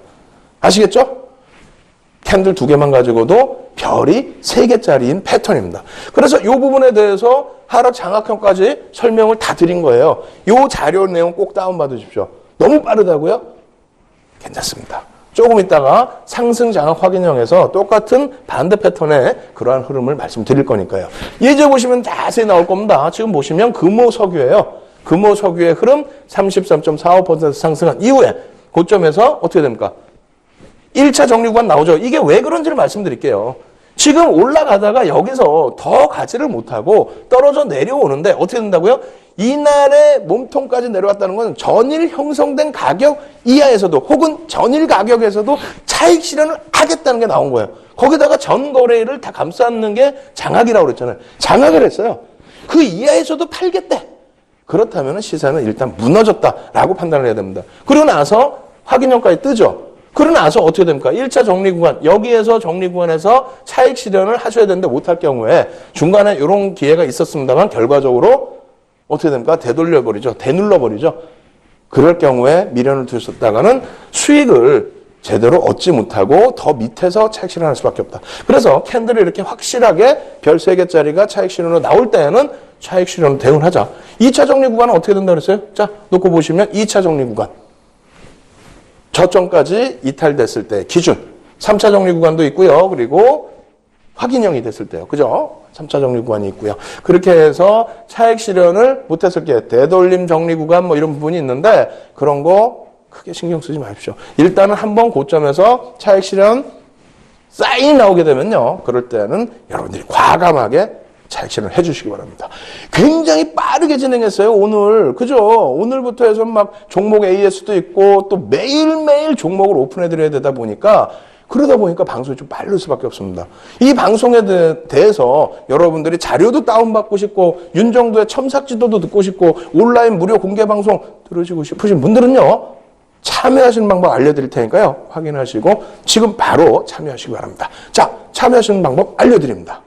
아시겠죠? 캔들 2개만 가지고도 별이 3개짜리인 패턴입니다. 그래서 이 부분에 대해서 하락 장악형까지 설명을 다 드린 거예요. 이 자료 내용 꼭 다운받아 주십시오. 너무 빠르다고요? 괜찮습니다. 조금 있다가 상승 장악 확인형에서 똑같은 반대 패턴의 그러한 흐름을 말씀드릴 거니까요. 예제 보시면 자세히 나올 겁니다. 지금 보시면 금호석유예요. 금호석유의 흐름 33.45% 상승한 이후에 고점에서 어떻게 됩니까? 1차 정리 구간 나오죠. 이게 왜 그런지를 말씀드릴게요. 지금 올라가다가 여기서 더 가지를 못하고 떨어져 내려오는데 어떻게 된다고요? 이날의 몸통까지 내려왔다는 건 전일 형성된 가격 이하에서도 혹은 전일 가격에서도 차익 실현을 하겠다는 게 나온 거예요. 거기다가 전 거래일을 다 감싸는 게 장악이라고 그랬잖아요. 장악을 했어요. 그 이하에서도 팔겠대. 그렇다면 시세는 일단 무너졌다라고 판단을 해야 됩니다. 그러고 나서 확인형까지 뜨죠. 그러고 나서 어떻게 됩니까? 1차 정리 구간, 여기에서 정리 구간에서 차익 실현을 하셔야 되는데 못할 경우에 중간에 이런 기회가 있었습니다만 결과적으로 어떻게 됩니까? 되돌려버리죠. 되눌러버리죠. 그럴 경우에 미련을 두셨다가는 수익을 제대로 얻지 못하고 더 밑에서 차익 실현할 수밖에 없다. 그래서 캔들이 이렇게 확실하게 별 3개짜리가 차익 실현으로 나올 때에는 차익 실현으로 대응을 하자. 2차 정리 구간은 어떻게 된다고 그랬어요? 자, 놓고 보시면 2차 정리 구간. 저점까지 이탈됐을 때 기준. 3차 정리 구간도 있고요. 그리고 확인형이 됐을 때요. 그죠? 3차 정리 구간이 있고요. 그렇게 해서 차익 실현을 못했을 때 되돌림 정리 구간 뭐 이런 부분이 있는데 그런 거 크게 신경 쓰지 마십시오. 일단은 한번 고점에서 차익 실현 사인이 나오게 되면요. 그럴 때는 여러분들이 과감하게 차익 실현을 해주시기 바랍니다. 굉장히 빠르게 진행했어요, 오늘. 그죠? 오늘부터 해서 막 종목 AS도 있고 또 매일매일 종목을 오픈해드려야 되다 보니까 그러다 보니까 방송이 좀 빠를 수밖에 없습니다. 이 방송에 대해서 여러분들이 자료도 다운받고 싶고 윤정도의 첨삭 지도도 듣고 싶고 온라인 무료 공개 방송 들으시고 싶으신 분들은요. 참여하시는 방법 알려드릴 테니까요. 확인하시고 지금 바로 참여하시기 바랍니다. 자, 참여하시는 방법 알려드립니다.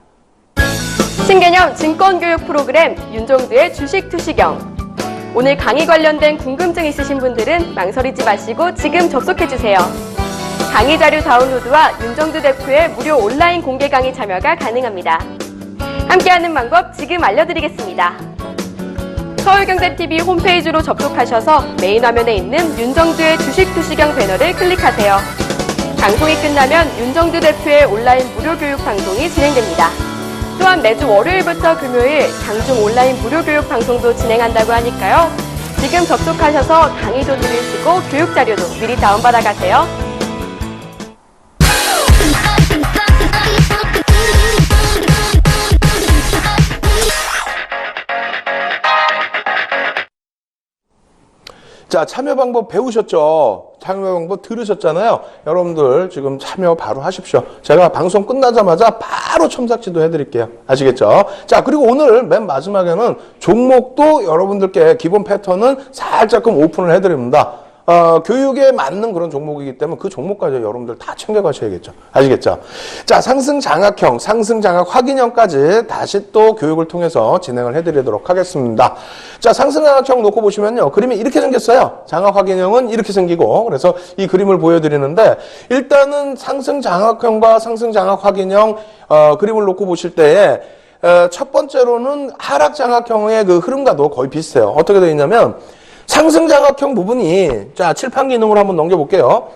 신개념 증권교육 프로그램 윤종두의 주식 투시경. 오늘 강의 관련된 궁금증 있으신 분들은 망설이지 마시고 지금 접속해주세요. 강의 자료 다운로드와 윤정두 대표의 무료 온라인 공개 강의 참여가 가능합니다. 함께하는 방법 지금 알려드리겠습니다. 서울경제TV 홈페이지로 접속하셔서 메인 화면에 있는 윤정두의 주식 투시경 배너를 클릭하세요. 방송이 끝나면 윤정두 대표의 온라인 무료 교육 방송이 진행됩니다. 또한 매주 월요일부터 금요일 장중 온라인 무료 교육 방송도 진행한다고 하니까요. 지금 접속하셔서 강의도 들으시고 교육 자료도 미리 다운받아 가세요. 자, 참여 방법 배우셨죠? 참여 방법 들으셨잖아요. 여러분들 지금 참여 바로 하십시오. 제가 방송 끝나자마자 바로 첨삭지도 해드릴게요. 아시겠죠? 자, 그리고 오늘 맨 마지막에는 종목도 여러분들께 기본 패턴은 살짝금 오픈을 해드립니다. 교육에 맞는 그런 종목이기 때문에 그 종목까지 여러분들 다 챙겨가셔야겠죠. 아시겠죠? 자, 상승장악형, 상승장악 확인형까지 다시 또 교육을 통해서 진행을 해드리도록 하겠습니다. 자, 상승장악형 놓고 보시면요. 그림이 이렇게 생겼어요. 장악 확인형은 이렇게 생기고, 그래서 이 그림을 보여드리는데, 일단은 상승장악형과 상승장악 확인형, 그림을 놓고 보실 때에, 첫 번째로는 하락장악형의 그 흐름과도 거의 비슷해요. 어떻게 되어 있냐면, 상승장악형 부분이, 자, 칠판 기능으로 한번 넘겨볼게요.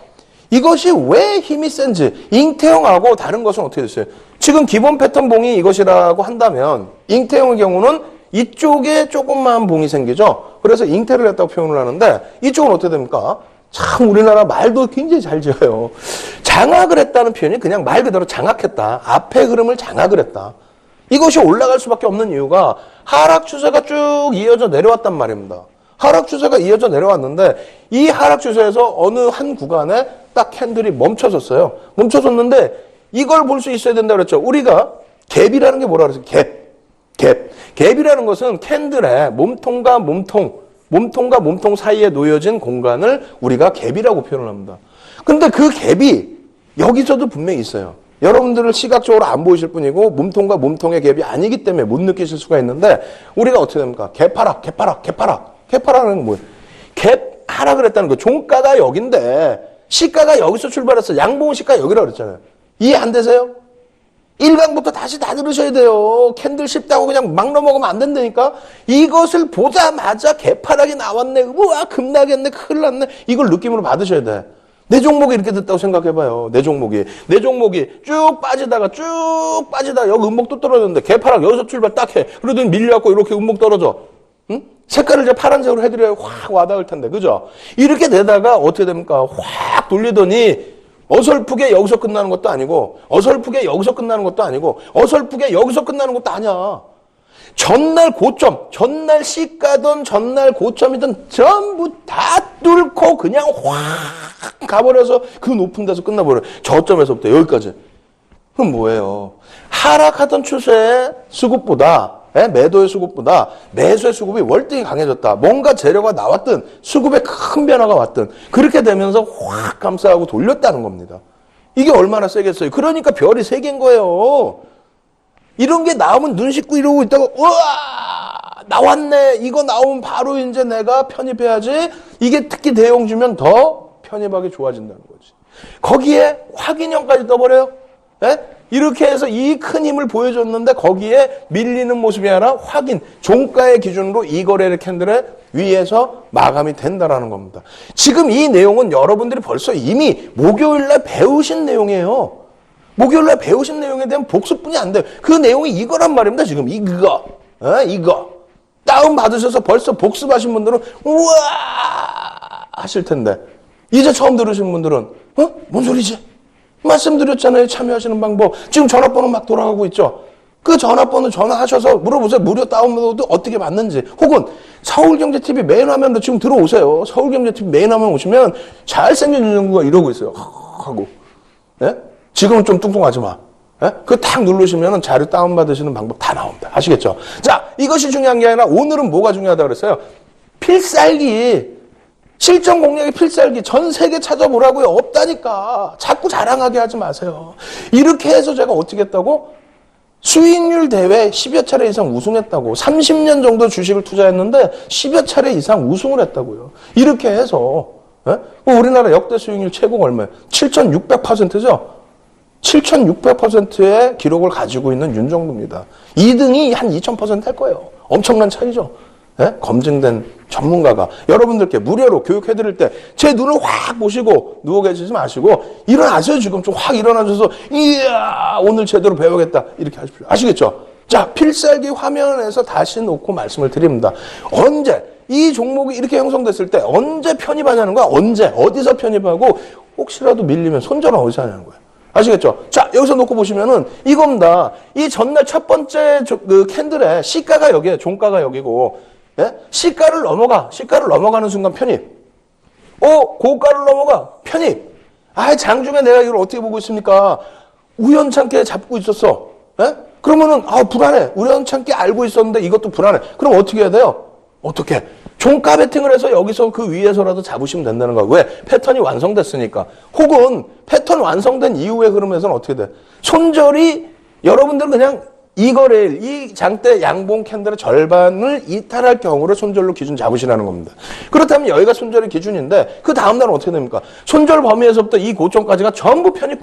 이것이 왜 힘이 센지, 잉태형하고 다른 것은 어떻게 됐어요? 지금 기본 패턴 봉이 이것이라고 한다면, 잉태형의 경우는 이쪽에 조금만 봉이 생기죠? 그래서 잉태를 했다고 표현을 하는데, 이쪽은 어떻게 됩니까? 참, 우리나라 말도 굉장히 잘 지어요. 장악을 했다는 표현이 그냥 말 그대로 장악했다. 앞의 흐름을 장악을 했다. 이것이 올라갈 수밖에 없는 이유가 하락 추세가 쭉 이어져 내려왔단 말입니다. 하락 추세가 이어져 내려왔는데 이 하락 추세에서 어느 한 구간에 딱 캔들이 멈춰졌어요. 멈춰졌는데 이걸 볼 수 있어야 된다 그랬죠. 우리가 갭이라는 게 뭐라 그랬어요? 갭. 갭이라는 것은 캔들의 몸통과 몸통 사이에 놓여진 공간을 우리가 갭이라고 표현을 합니다. 근데 그 갭이 여기서도 분명히 있어요. 여러분들은 시각적으로 안 보이실 뿐이고 몸통과 몸통의 갭이 아니기 때문에 못 느끼실 수가 있는데 우리가 어떻게 됩니까? 갭하락은 뭐예요? 갭 하락을 했다는 거. 종가가 여긴데 시가가 여기서 출발했어. 양봉 시가 여기라고 그랬잖아요. 이해 안 되세요? 1강부터 다시 다 들으셔야 돼요. 캔들 쉽다고 그냥 막 넘어가면 안 된다니까. 이것을 보자마자 갭하락이 나왔네. 우와 급나겠네. 큰일 났네. 이걸 느낌으로 받으셔야 돼. 내 종목이 이렇게 됐다고 생각해봐요. 내 종목이 쭉 빠지다가 여기 음목도 떨어졌는데 갭하락 여기서 출발 딱 해. 그러더니 밀려갖고 이렇게 음목 떨어져. 응? 색깔을 이제 파란색으로 해드려야 확 와닿을 텐데, 그죠? 이렇게 되다가 어떻게 됩니까? 확 돌리더니 어설프게 여기서 끝나는 것도 아니고 어설프게 여기서 끝나는 것도 아니야. 전날 고점, 전날 시가든 전날 고점이든 전부 다 뚫고 그냥 확 가버려서 그 높은 데서 끝나버려요. 저점에서부터 여기까지. 그럼 뭐예요? 하락하던 추세의 수급보다 매도의 수급보다 매수의 수급이 월등히 강해졌다. 뭔가 재료가 나왔든 수급에 큰 변화가 왔든 그렇게 되면서 확 감싸고 돌렸다는 겁니다. 이게 얼마나 세겠어요? 그러니까 별이 3개인 거예요. 이런 게 나오면 눈 씻고 이러고 있다가 우와 나왔네. 이거 나오면 바로 이제 내가 편입해야지. 이게 특히 대용 주면 더 편입하기 좋아진다는 거지. 거기에 확인형까지 떠버려요. 이렇게 해서 이 큰 힘을 보여줬는데 거기에 밀리는 모습이 아니라 확인, 종가의 기준으로 이 거래의 캔들의 위에서 마감이 된다라는 겁니다. 지금 이 내용은 여러분들이 벌써 이미 목요일날 배우신 내용이에요. 목요일날 배우신 내용에 대한 복습뿐이 안 돼요. 그 내용이 이거란 말입니다. 지금 이거 다운 받으셔서 벌써 복습하신 분들은 우와 하실 텐데 이제 처음 들으신 분들은 뭔 소리지? 말씀드렸잖아요. 참여하시는 방법. 지금 전화번호 막 돌아가고 있죠. 그 전화번호 전화하셔서 물어보세요. 무료 다운로드 어떻게 받는지. 혹은 서울경제TV 메인 화면도 지금 들어오세요. 서울경제TV 메인 화면 오시면 잘생긴 윤정구가 이러고 있어요. 하고. 지금은 좀 뚱뚱하지 마. 그거 딱 누르시면 자료 다운받으시는 방법 다 나옵니다. 아시겠죠? 자, 이것이 중요한 게 아니라 오늘은 뭐가 중요하다고 그랬어요? 필살기. 실전 공략의 필살기 전 세계 찾아보라고요. 없다니까. 자꾸 자랑하게 하지 마세요. 이렇게 해서 제가 어떻게 했다고? 수익률 대회 10여 차례 이상 우승했다고. 30년 정도 주식을 투자했는데 10여 차례 이상 우승을 했다고요. 이렇게 해서 우리나라 역대 수익률 최고가 얼마예요? 7,600%죠? 7,600%의 기록을 가지고 있는 윤정도입니다. 2등이 한 2,000% 할 거예요. 엄청난 차이죠. 검증된 전문가가 여러분들께 무료로 교육해드릴 때 제 눈을 확 보시고 누워 계시지 마시고 일어나세요. 지금 좀 확 일어나셔서 이야 오늘 제대로 배우겠다 이렇게 하십시오. 아시겠죠? 자, 필살기 화면에서 다시 놓고 말씀을 드립니다. 언제 이 종목이 이렇게 형성됐을 때 언제 편입하냐는 거야. 언제 어디서 편입하고 혹시라도 밀리면 손절은 어디서 하냐는 거야. 아시겠죠? 자, 여기서 놓고 보시면은 이겁니다. 이 전날 첫 번째 그 캔들의 시가가 여기에 종가가 여기고 시가를 넘어가는 순간 편입. 고가를 넘어가 편입. 장중에 내가 이걸 어떻게 보고 있습니까? 우연찮게 잡고 있었어. 그러면은 불안해. 우연찮게 알고 있었는데 이것도 불안해. 그럼 어떻게 해야 돼요? 어떻게? 종가 베팅을 해서 여기서 그 위에서라도 잡으시면 된다는 거야. 왜? 패턴이 완성됐으니까. 혹은 패턴 완성된 이후의 흐름에서는 어떻게 돼? 손절이 여러분들은 그냥 이거를 이 장대 양봉 캔들의 절반을 이탈할 경우를 손절로 기준 잡으시라는 겁니다. 그렇다면 여기가 손절의 기준인데 그 다음 날은 어떻게 됩니까? 손절 범위에서부터 이 고점까지가 전부 편입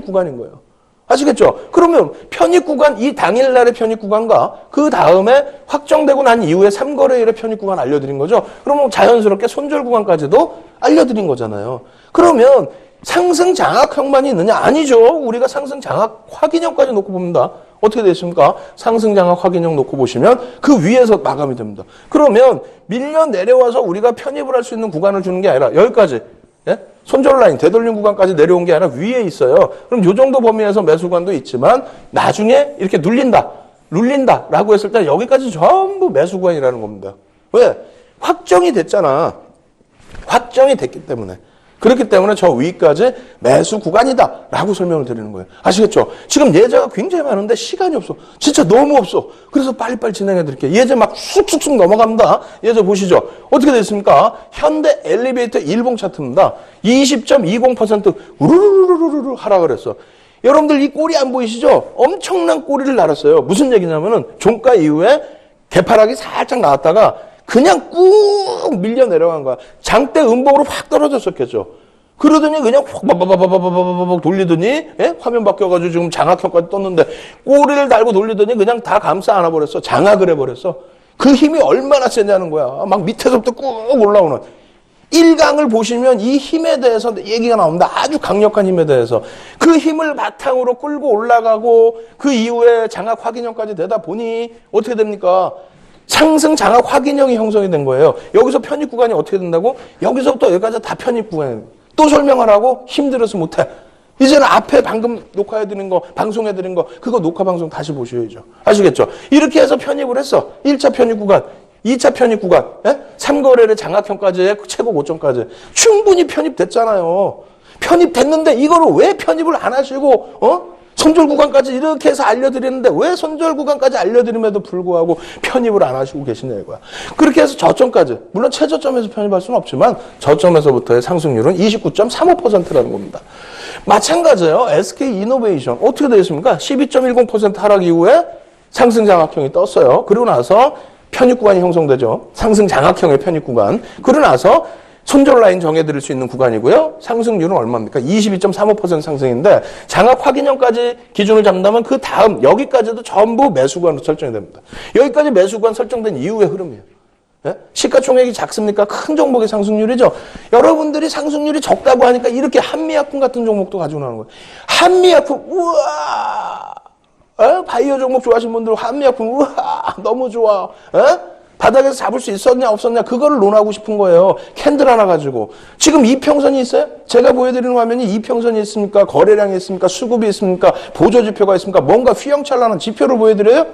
구간인 거예요. 아시겠죠? 그러면 편입 구간, 이 당일날의 편입 구간과 그 다음에 확정되고 난 이후에 3거래일의 편입 구간 알려드린 거죠. 그러면 자연스럽게 손절 구간까지도 알려드린 거잖아요. 그러면 상승 장악형만이 있느냐? 아니죠. 우리가 상승 장악 확인형까지 놓고 봅니다. 어떻게 되십니까? 상승 장악 확인형 놓고 보시면 그 위에서 마감이 됩니다. 그러면 밀려 내려와서 우리가 편입을 할 수 있는 구간을 주는 게 아니라 여기까지, 예? 손절 라인, 되돌림 구간까지 내려온 게 아니라 위에 있어요. 그럼 요 정도 범위에서 매수 구간도 있지만 나중에 이렇게 눌린다라고 했을 때 여기까지 전부 매수 구간이라는 겁니다. 왜? 확정이 됐잖아. 확정이 됐기 때문에. 그렇기 때문에 저 위까지 매수 구간이다라고 설명을 드리는 거예요. 아시겠죠? 지금 예제가 굉장히 많은데 시간이 없어. 진짜 너무 없어. 그래서 빨리빨리 진행해 드릴게요. 예제 막 쑥쑥쑥 넘어갑니다. 예제 보시죠. 어떻게 됐습니까? 현대 엘리베이터 일봉 차트입니다. 20.20% 우르르르르르 하락을 했어. 여러분들 이 꼬리 안 보이시죠? 엄청난 꼬리를 날았어요. 무슨 얘기냐면은 종가 이후에 개파락이 살짝 나왔다가 그냥 꾹 밀려 내려간 거야. 장대 음봉으로 확 떨어졌었겠죠. 그러더니 그냥 확 돌리더니, 예? 화면 바뀌어가지고 지금 장악형까지 떴는데 꼬리를 달고 돌리더니 그냥 다 감싸 안아버렸어. 장악을 해버렸어. 그 힘이 얼마나 세냐는 거야. 막 밑에서부터 꾹 올라오는. 1강을 보시면 이 힘에 대해서 얘기가 나옵니다. 아주 강력한 힘에 대해서. 그 힘을 바탕으로 끌고 올라가고 그 이후에 장악 확인형까지 되다 보니 어떻게 됩니까? 상승 장악 확인형이 형성이 된 거예요. 여기서 편입 구간이 어떻게 된다고? 여기서부터 여기까지 다 편입 구간이에요. 또 설명하라고? 힘들어서 못해. 이제는 앞에 방금 녹화해드린 거, 방송해드린 거, 그거 녹화 방송 다시 보셔야죠. 아시겠죠? 이렇게 해서 편입을 했어. 1차 편입 구간, 2차 편입 구간, 3거래의 장악형까지의 최고 고점까지. 충분히 편입됐잖아요. 편입됐는데 이거를 왜 편입을 안 하시고, 손절 구간까지 이렇게 해서 알려드리는데 왜 손절 구간까지 알려드림에도 불구하고 편입을 안 하시고 계시냐 이거야. 그렇게 해서 저점까지, 물론 최저점에서 편입할 수는 없지만 저점에서부터의 상승률은 29.35%라는 겁니다. 마찬가지예요. SK이노베이션 어떻게 되어 있습니까? 12.10% 하락 이후에 상승 장악형이 떴어요. 그리고 나서 편입 구간이 형성되죠. 상승 장악형의 편입 구간. 그러고 나서 손절 라인 정해드릴 수 있는 구간이고요. 상승률은 얼마입니까? 22.35% 상승인데 장악 확인형까지 기준을 잡는다면 그 다음 여기까지도 전부 매수 구간으로 설정이 됩니다. 여기까지 매수 구간 설정된 이후의 흐름이에요. 예? 시가총액이 작습니까? 큰 종목의 상승률이죠. 여러분들이 상승률이 적다고 하니까 이렇게 한미약품 같은 종목도 가지고 나오는 거예요. 한미약품 우와, 바이오 종목 좋아하시는 분들 한미약품 우와 너무 좋아. 바닥에서 잡을 수 있었냐 없었냐 그거를 논하고 싶은 거예요. 캔들 하나 가지고. 지금 이평선이 있어요? 제가 보여드리는 화면이 이평선이 있습니까? 거래량이 있습니까? 수급이 있습니까? 보조지표가 있습니까? 뭔가 휘황찬란한 지표를 보여드려요?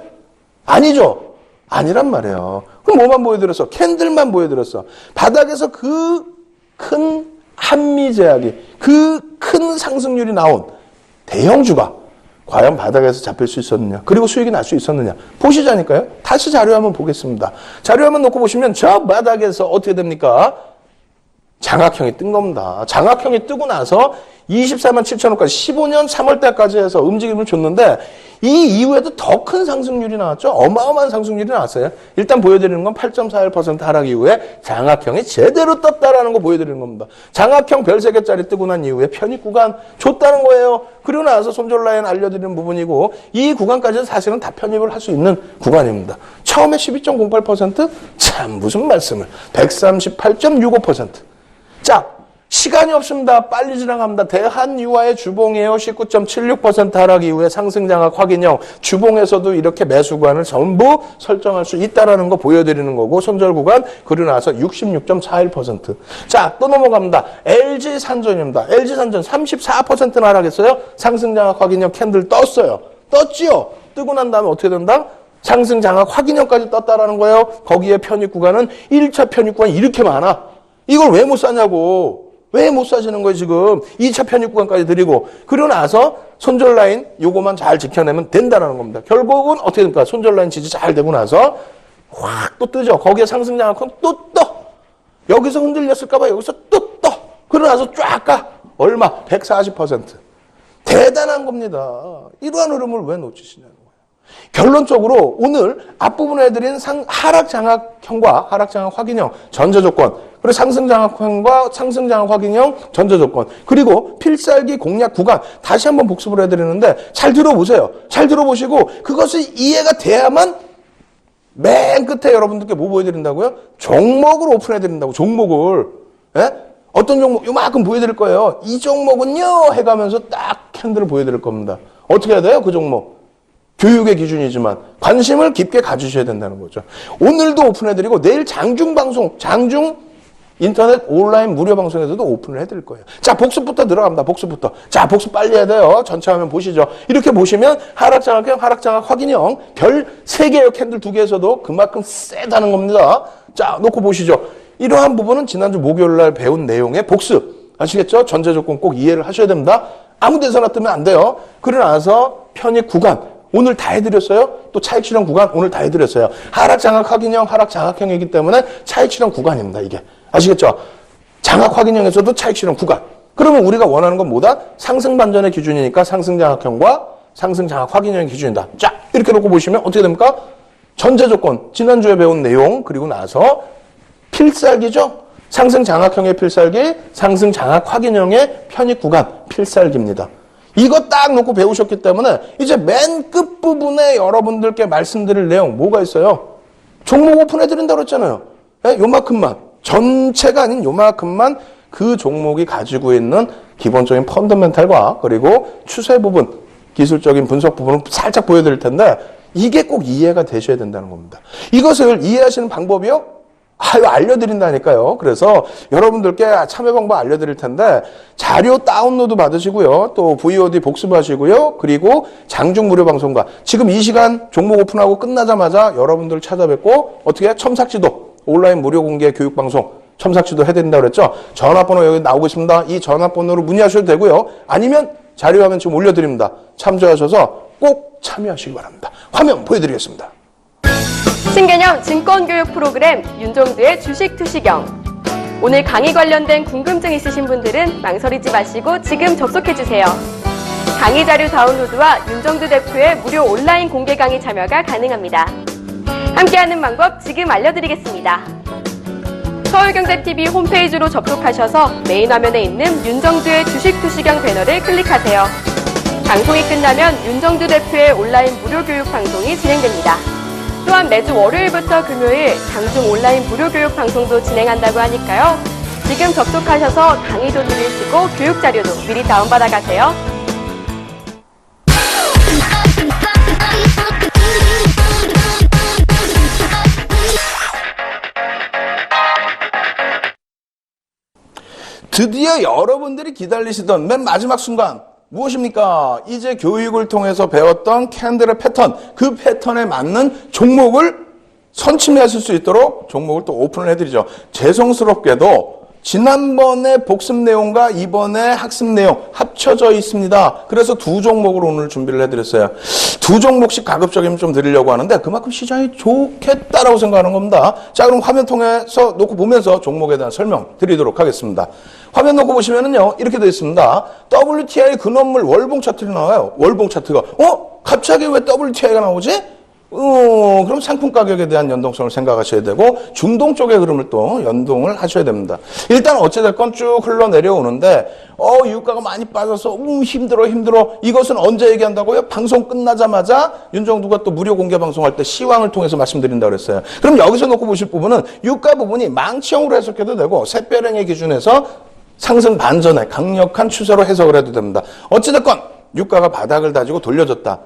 아니죠. 아니란 말이에요. 그럼 뭐만 보여드렸어? 캔들만 보여드렸어. 바닥에서 그 큰 한미제약이 그 큰 상승률이 나온 대형주가 과연 바닥에서 잡힐 수 있었느냐? 그리고 수익이 날 수 있었느냐? 보시자니까요. 다시 자료 한번 보겠습니다. 자료 한번 놓고 보시면 저 바닥에서 어떻게 됩니까? 장악형이 뜬 겁니다. 장악형이 뜨고 나서 24만 7천원까지 15년 3월달까지 해서 움직임을 줬는데 이 이후에도 더 큰 상승률이 나왔죠. 어마어마한 상승률이 나왔어요. 일단 보여드리는 건 8.41% 하락 이후에 장악형이 제대로 떴다라는 거 보여드리는 겁니다. 장악형 별 3개짜리 뜨고 난 이후에 편입 구간 줬다는 거예요. 그리고 나서 손절 라인 알려드리는 부분이고 이 구간까지는 사실은 다 편입을 할 수 있는 구간입니다. 처음에 12.08%? 참 무슨 말씀을. 138.65%. 자, 시간이 없습니다. 빨리 지나갑니다. 대한유화의 주봉이에요. 19.76% 하락 이후에 상승 장악 확인형. 주봉에서도 이렇게 매수 구간을 전부 설정할 수 있다라는 거 보여드리는 거고 손절 구간 그리고 나서 66.41%. 자, 또 넘어갑니다. LG산전입니다. LG산전 34%나 하락했어요. 상승 장악 확인형 캔들 떴어요. 떴지요? 뜨고 난 다음에 어떻게 된다? 상승 장악 확인형까지 떴다라는 거예요. 거기에 편입 구간은 1차 편입 구간이 이렇게 많아. 이걸 왜 못 사냐고. 왜 못 사시는 거예요, 지금? 2차 편입 구간까지 드리고. 그리고 나서 손절 라인 요거만 잘 지켜내면 된다는 겁니다. 결국은 어떻게 됩니까? 손절 라인 지지 잘 되고 나서 확 또 뜨죠. 거기에 상승장악형 또 떠. 여기서 흔들렸을까봐 여기서 또 떠. 그러나서 쫙 가. 얼마? 140%. 대단한 겁니다. 이러한 흐름을 왜 놓치시냐는 거예요. 결론적으로 오늘 앞부분에 해드린 하락장악형과 하락장악 확인형 전제조건, 그리고 상승장악형과 상승장악 확인형 전제조건, 그리고 필살기 공략 구간 다시 한번 복습을 해드리는데 잘 들어보세요. 잘 들어보시고 그것이 이해가 돼야만 맨 끝에 여러분들께 뭐 보여드린다고요? 종목을 오픈해드린다고. 종목을. 예? 어떤 종목? 요만큼 보여드릴 거예요. 이 종목은요 해가면서 딱 캔들을 보여드릴 겁니다. 어떻게 해야 돼요? 그 종목. 교육의 기준이지만 관심을 깊게 가주셔야 된다는 거죠. 오늘도 오픈해드리고 내일 장중 인터넷 온라인 무료 방송에서도 오픈을 해드릴 거예요. 자, 복습부터 들어갑니다. 복습부터. 자, 복습 빨리 해야 돼요. 전체 화면 보시죠. 이렇게 보시면 하락장악형, 하락장악 확인형 별 3개의 캔들 2개에서도 그만큼 세다는 겁니다. 자, 놓고 보시죠. 이러한 부분은 지난주 목요일 날 배운 내용의 복습. 아시겠죠? 전제조건 꼭 이해를 하셔야 됩니다. 아무 데서나 뜨면 안 돼요. 그러고 나서 편입 구간. 오늘 다 해드렸어요. 또 차익 실현 구간 오늘 다 해드렸어요. 하락장악 확인형, 하락장악형이기 때문에 차익 실현 구간입니다. 이게. 아시겠죠? 장악 확인형에서도 차익 실현 구간. 그러면 우리가 원하는 건 뭐다? 상승 반전의 기준이니까 상승 장악형과 상승 장악 확인형의 기준이다. 자, 이렇게 놓고 보시면 어떻게 됩니까? 전제 조건, 지난주에 배운 내용, 그리고 나서 필살기죠? 상승 장악형의 필살기, 상승 장악 확인형의 편입 구간, 필살기입니다. 이거 딱 놓고 배우셨기 때문에 이제 맨 끝부분에 여러분들께 말씀드릴 내용 뭐가 있어요? 종목 오픈해드린다고 했잖아요. 네? 요만큼만. 전체가 아닌 요만큼만 그 종목이 가지고 있는 기본적인 펀더멘탈과 그리고 추세 부분, 기술적인 분석 부분을 살짝 보여드릴 텐데 이게 꼭 이해가 되셔야 된다는 겁니다. 이것을 이해하시는 방법이요? 알려드린다니까요. 그래서 여러분들께 참여 방법 알려드릴 텐데 자료 다운로드 받으시고요. 또 VOD 복습하시고요. 그리고 장중 무료 방송과 지금 이 시간 종목 오픈하고 끝나자마자 여러분들 찾아뵙고 어떻게 첨삭지도 온라인 무료 공개 교육 방송 첨삭지도 해드린다고 그랬죠. 전화번호 여기 나오고 있습니다. 이 전화번호로 문의하셔도 되고요. 아니면 자료화면 지금 올려드립니다. 참조하셔서 꼭 참여하시기 바랍니다. 화면 보여드리겠습니다. 신개념 증권교육 프로그램 윤종두의 주식 투시경. 오늘 강의 관련된 궁금증 있으신 분들은 망설이지 마시고 지금 접속해주세요. 강의 자료 다운로드와 윤종두 대표의 무료 온라인 공개 강의 참여가 가능합니다. 함께하는 방법 지금 알려드리겠습니다. 서울경제TV 홈페이지로 접속하셔서 메인 화면에 있는 윤정두의 주식 투시경 배너를 클릭하세요. 방송이 끝나면 윤정두 대표의 온라인 무료 교육 방송이 진행됩니다. 또한 매주 월요일부터 금요일 장중 온라인 무료 교육 방송도 진행한다고 하니까요. 지금 접속하셔서 강의도 들으시고 교육 자료도 미리 다운받아 가세요. 드디어 여러분들이 기다리시던 맨 마지막 순간 무엇입니까? 이제 교육을 통해서 배웠던 캔들의 패턴, 그 패턴에 맞는 종목을 선침하실 수 있도록 종목을 또 오픈을 해드리죠. 죄송스럽게도 지난번에 복습 내용과 이번에 학습 내용 합쳐져 있습니다. 그래서 두 종목을 오늘 준비를 해드렸어요. 두 종목씩 가급적이면 좀 드리려고 하는데 그만큼 시장이 좋겠다라고 생각하는 겁니다. 자, 그럼 화면 통해서 놓고 보면서 종목에 대한 설명 드리도록 하겠습니다. 화면 놓고 보시면은요, 이렇게 되어 있습니다. WTI 근원물 월봉 차트가 나와요. 월봉 차트가. 갑자기 왜 WTI가 나오지? 그럼 상품 가격에 대한 연동성을 생각하셔야 되고 중동 쪽의 흐름을 또 연동을 하셔야 됩니다. 일단 어찌됐건 쭉 흘러내려오는데 유가가 많이 빠져서 힘들어. 이것은 언제 얘기한다고요? 방송 끝나자마자 윤정두가 또 무료 공개 방송할 때 시황을 통해서 말씀드린다고 그랬어요. 그럼 여기서 놓고 보실 부분은 유가 부분이 망치형으로 해석해도 되고 샛별행의 기준에서 상승 반전의 강력한 추세로 해석을 해도 됩니다. 어찌됐건 유가가 바닥을 다지고 돌려줬다.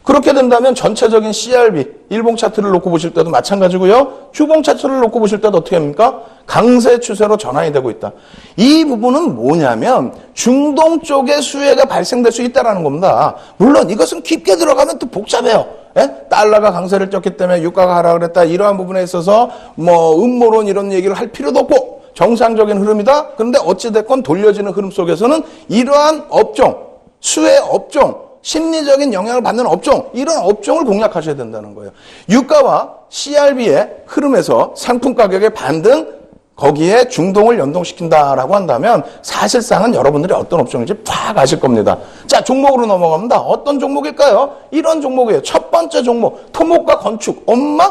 그렇게 된다면 전체적인 CRB, 일봉 차트를 놓고 보실 때도 마찬가지고요. 주봉 차트를 놓고 보실 때도 어떻게 합니까? 강세 추세로 전환이 되고 있다. 이 부분은 뭐냐면 중동 쪽에 수혜가 발생될 수 있다는 겁니다. 물론 이것은 깊게 들어가면 또 복잡해요. 달러가 강세를 쪘기 때문에 유가가 하락을 했다. 이러한 부분에 있어서 음모론 이런 얘기를 할 필요도 없고 정상적인 흐름이다. 그런데 어찌됐건 돌려지는 흐름 속에서는 이러한 업종, 수혜 업종, 심리적인 영향을 받는 업종, 이런 업종을 공략하셔야 된다는 거예요. 유가와 CRB의 흐름에서 상품 가격의 반등, 거기에 중동을 연동시킨다라고 한다면 사실상은 여러분들이 어떤 업종인지 팍 아실 겁니다. 자, 종목으로 넘어갑니다. 어떤 종목일까요? 이런 종목이에요. 첫 번째 종목, 토목과 건축. 엄마?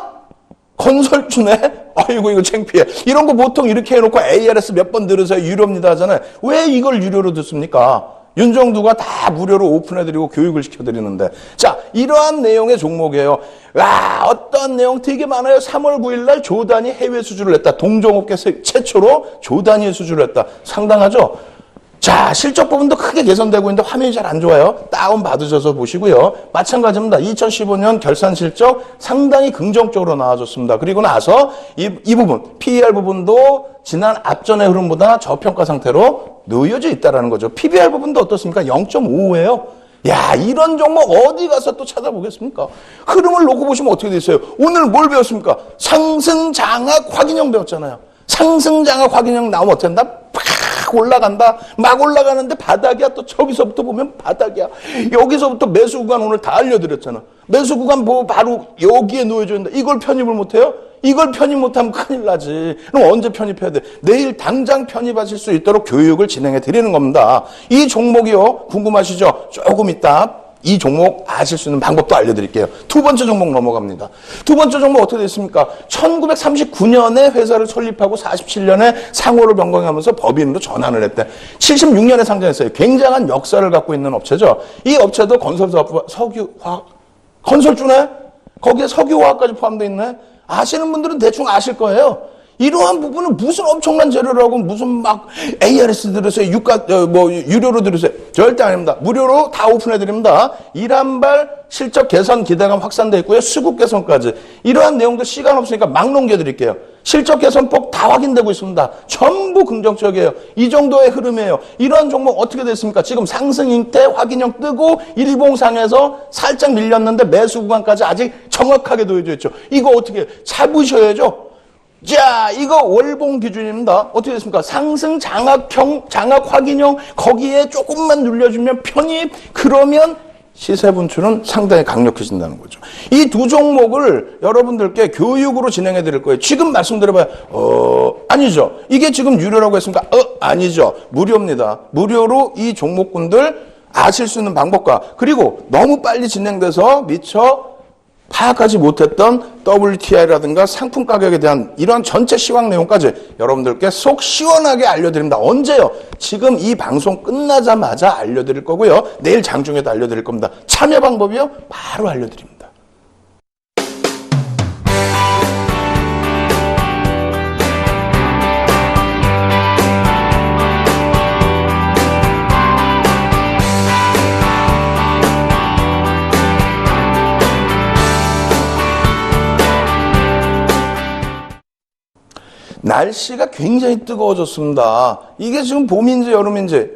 건설주네? 아이고, 이거 창피해. 이런 거 보통 이렇게 해놓고 ARS 몇 번 들으세요. 유료입니다 하잖아요. 왜 이걸 유료로 듣습니까? 윤정두가 다 무료로 오픈해드리고 교육을 시켜드리는데. 자, 이러한 내용의 종목이에요. 와, 어떤 내용 되게 많아요. 3월 9일날 조단위 해외 수주를 했다. 동종업계 최초로 조단위 수주를 했다. 상당하죠? 자, 실적 부분도 크게 개선되고 있는데 화면이 잘 안 좋아요. 다운 받으셔서 보시고요. 마찬가지입니다. 2015년 결산 실적 상당히 긍정적으로 나와줬습니다. 그리고 나서 이 부분, PER 부분도 지난 앞전의 흐름보다 저평가 상태로 놓여져 있다는 거죠. PBR 부분도 어떻습니까? 0.55예요. 야, 이런 종목 어디 가서 또 찾아보겠습니까? 흐름을 놓고 보시면 어떻게 됐어요? 오늘 뭘 배웠습니까? 상승장악 확인형 배웠잖아요. 상승장악 확인형 나오면 어떻게 한다? 팍 올라간다. 막 올라가는데 바닥이야. 또 저기서부터 보면 바닥이야. 여기서부터 매수 구간 오늘 다 알려드렸잖아. 매수 구간 보고 바로 여기에 놓여져 있는데 이걸 편입을 못해요? 이걸 편입 못하면 큰일 나지. 그럼 언제 편입해야 돼? 내일 당장 편입하실 수 있도록 교육을 진행해 드리는 겁니다. 이 종목이요. 궁금하시죠? 조금 이따 이 종목 아실 수 있는 방법도 알려드릴게요. 두 번째 종목 넘어갑니다. 두 번째 종목 어떻게 됐습니까? 1939년에 회사를 설립하고 47년에 상호를 변경하면서 법인으로 전환을 했대. 76년에 상장했어요. 굉장한 역사를 갖고 있는 업체죠. 이 업체도 건설사업, 석유화학, 건설주네? 거기에 석유화학까지 포함되어 있네? 아시는 분들은 대충 아실 거예요. 이러한 부분은 무슨 엄청난 재료라고 무슨 막 ARS 들으세요. 유료로 들으세요. 절대 아닙니다. 무료로 다 오픈해드립니다. 일한발 실적 개선 기대감 확산되어 있고요. 수급 개선까지. 이러한 내용도 시간 없으니까 막 넘겨드릴게요. 실적 개선폭 다 확인되고 있습니다. 전부 긍정적이에요. 이 정도의 흐름이에요. 이러한 종목 어떻게 됐습니까? 지금 상승 형태 확인형 뜨고 일봉상에서 살짝 밀렸는데 매수 구간까지 아직 정확하게 놓여져 있죠. 이거 어떻게 잡으셔야죠. 자, 이거 월봉 기준입니다. 어떻게 됐습니까? 상승 장악형, 장악 확인형, 거기에 조금만 눌려주면 편입, 그러면 시세 분출은 상당히 강력해진다는 거죠. 이 두 종목을 여러분들께 교육으로 진행해 드릴 거예요. 지금 말씀드려봐요. 아니죠. 이게 지금 유료라고 했습니까? 아니죠. 무료입니다. 무료로 이 종목군들 아실 수 있는 방법과, 그리고 너무 빨리 진행돼서 미처 파악하지 못했던 WTI라든가 상품 가격에 대한 이러한 전체 시황 내용까지 여러분들께 속 시원하게 알려드립니다. 언제요? 지금 이 방송 끝나자마자 알려드릴 거고요. 내일 장중에도 알려드릴 겁니다. 참여 방법이요? 바로 알려드립니다. 날씨가 굉장히 뜨거워졌습니다. 이게 지금 봄인지 여름인지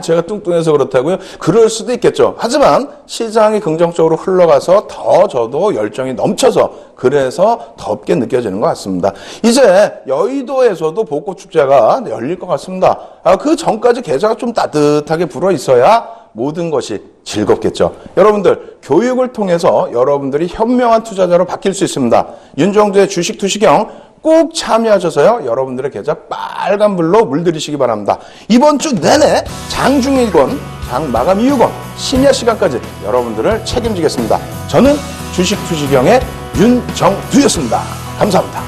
제가 뚱뚱해서 그렇다고요? 그럴 수도 있겠죠. 하지만 시장이 긍정적으로 흘러가서 더 저도 열정이 넘쳐서 그래서 덥게 느껴지는 것 같습니다. 이제 여의도에서도 벚꽃축제가 열릴 것 같습니다. 그 전까지 계절가 좀 따뜻하게 불어 있어야 모든 것이 즐겁겠죠. 여러분들 교육을 통해서 여러분들이 현명한 투자자로 바뀔 수 있습니다. 윤정두의 주식 투시경 꼭 참여하셔서요. 여러분들의 계좌 빨간불로 물들이시기 바랍니다. 이번 주 내내 장중일권, 장 마감 이후권, 심야 시간까지 여러분들을 책임지겠습니다. 저는 주식 투시경의 윤정두였습니다. 감사합니다.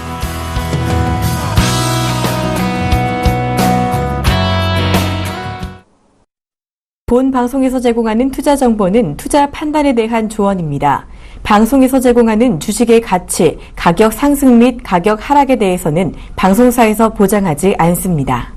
본 방송에서 제공하는 투자 정보는 투자 판단에 대한 조언입니다. 방송에서 제공하는 주식의 가치, 가격 상승 및 가격 하락에 대해서는 방송사에서 보장하지 않습니다.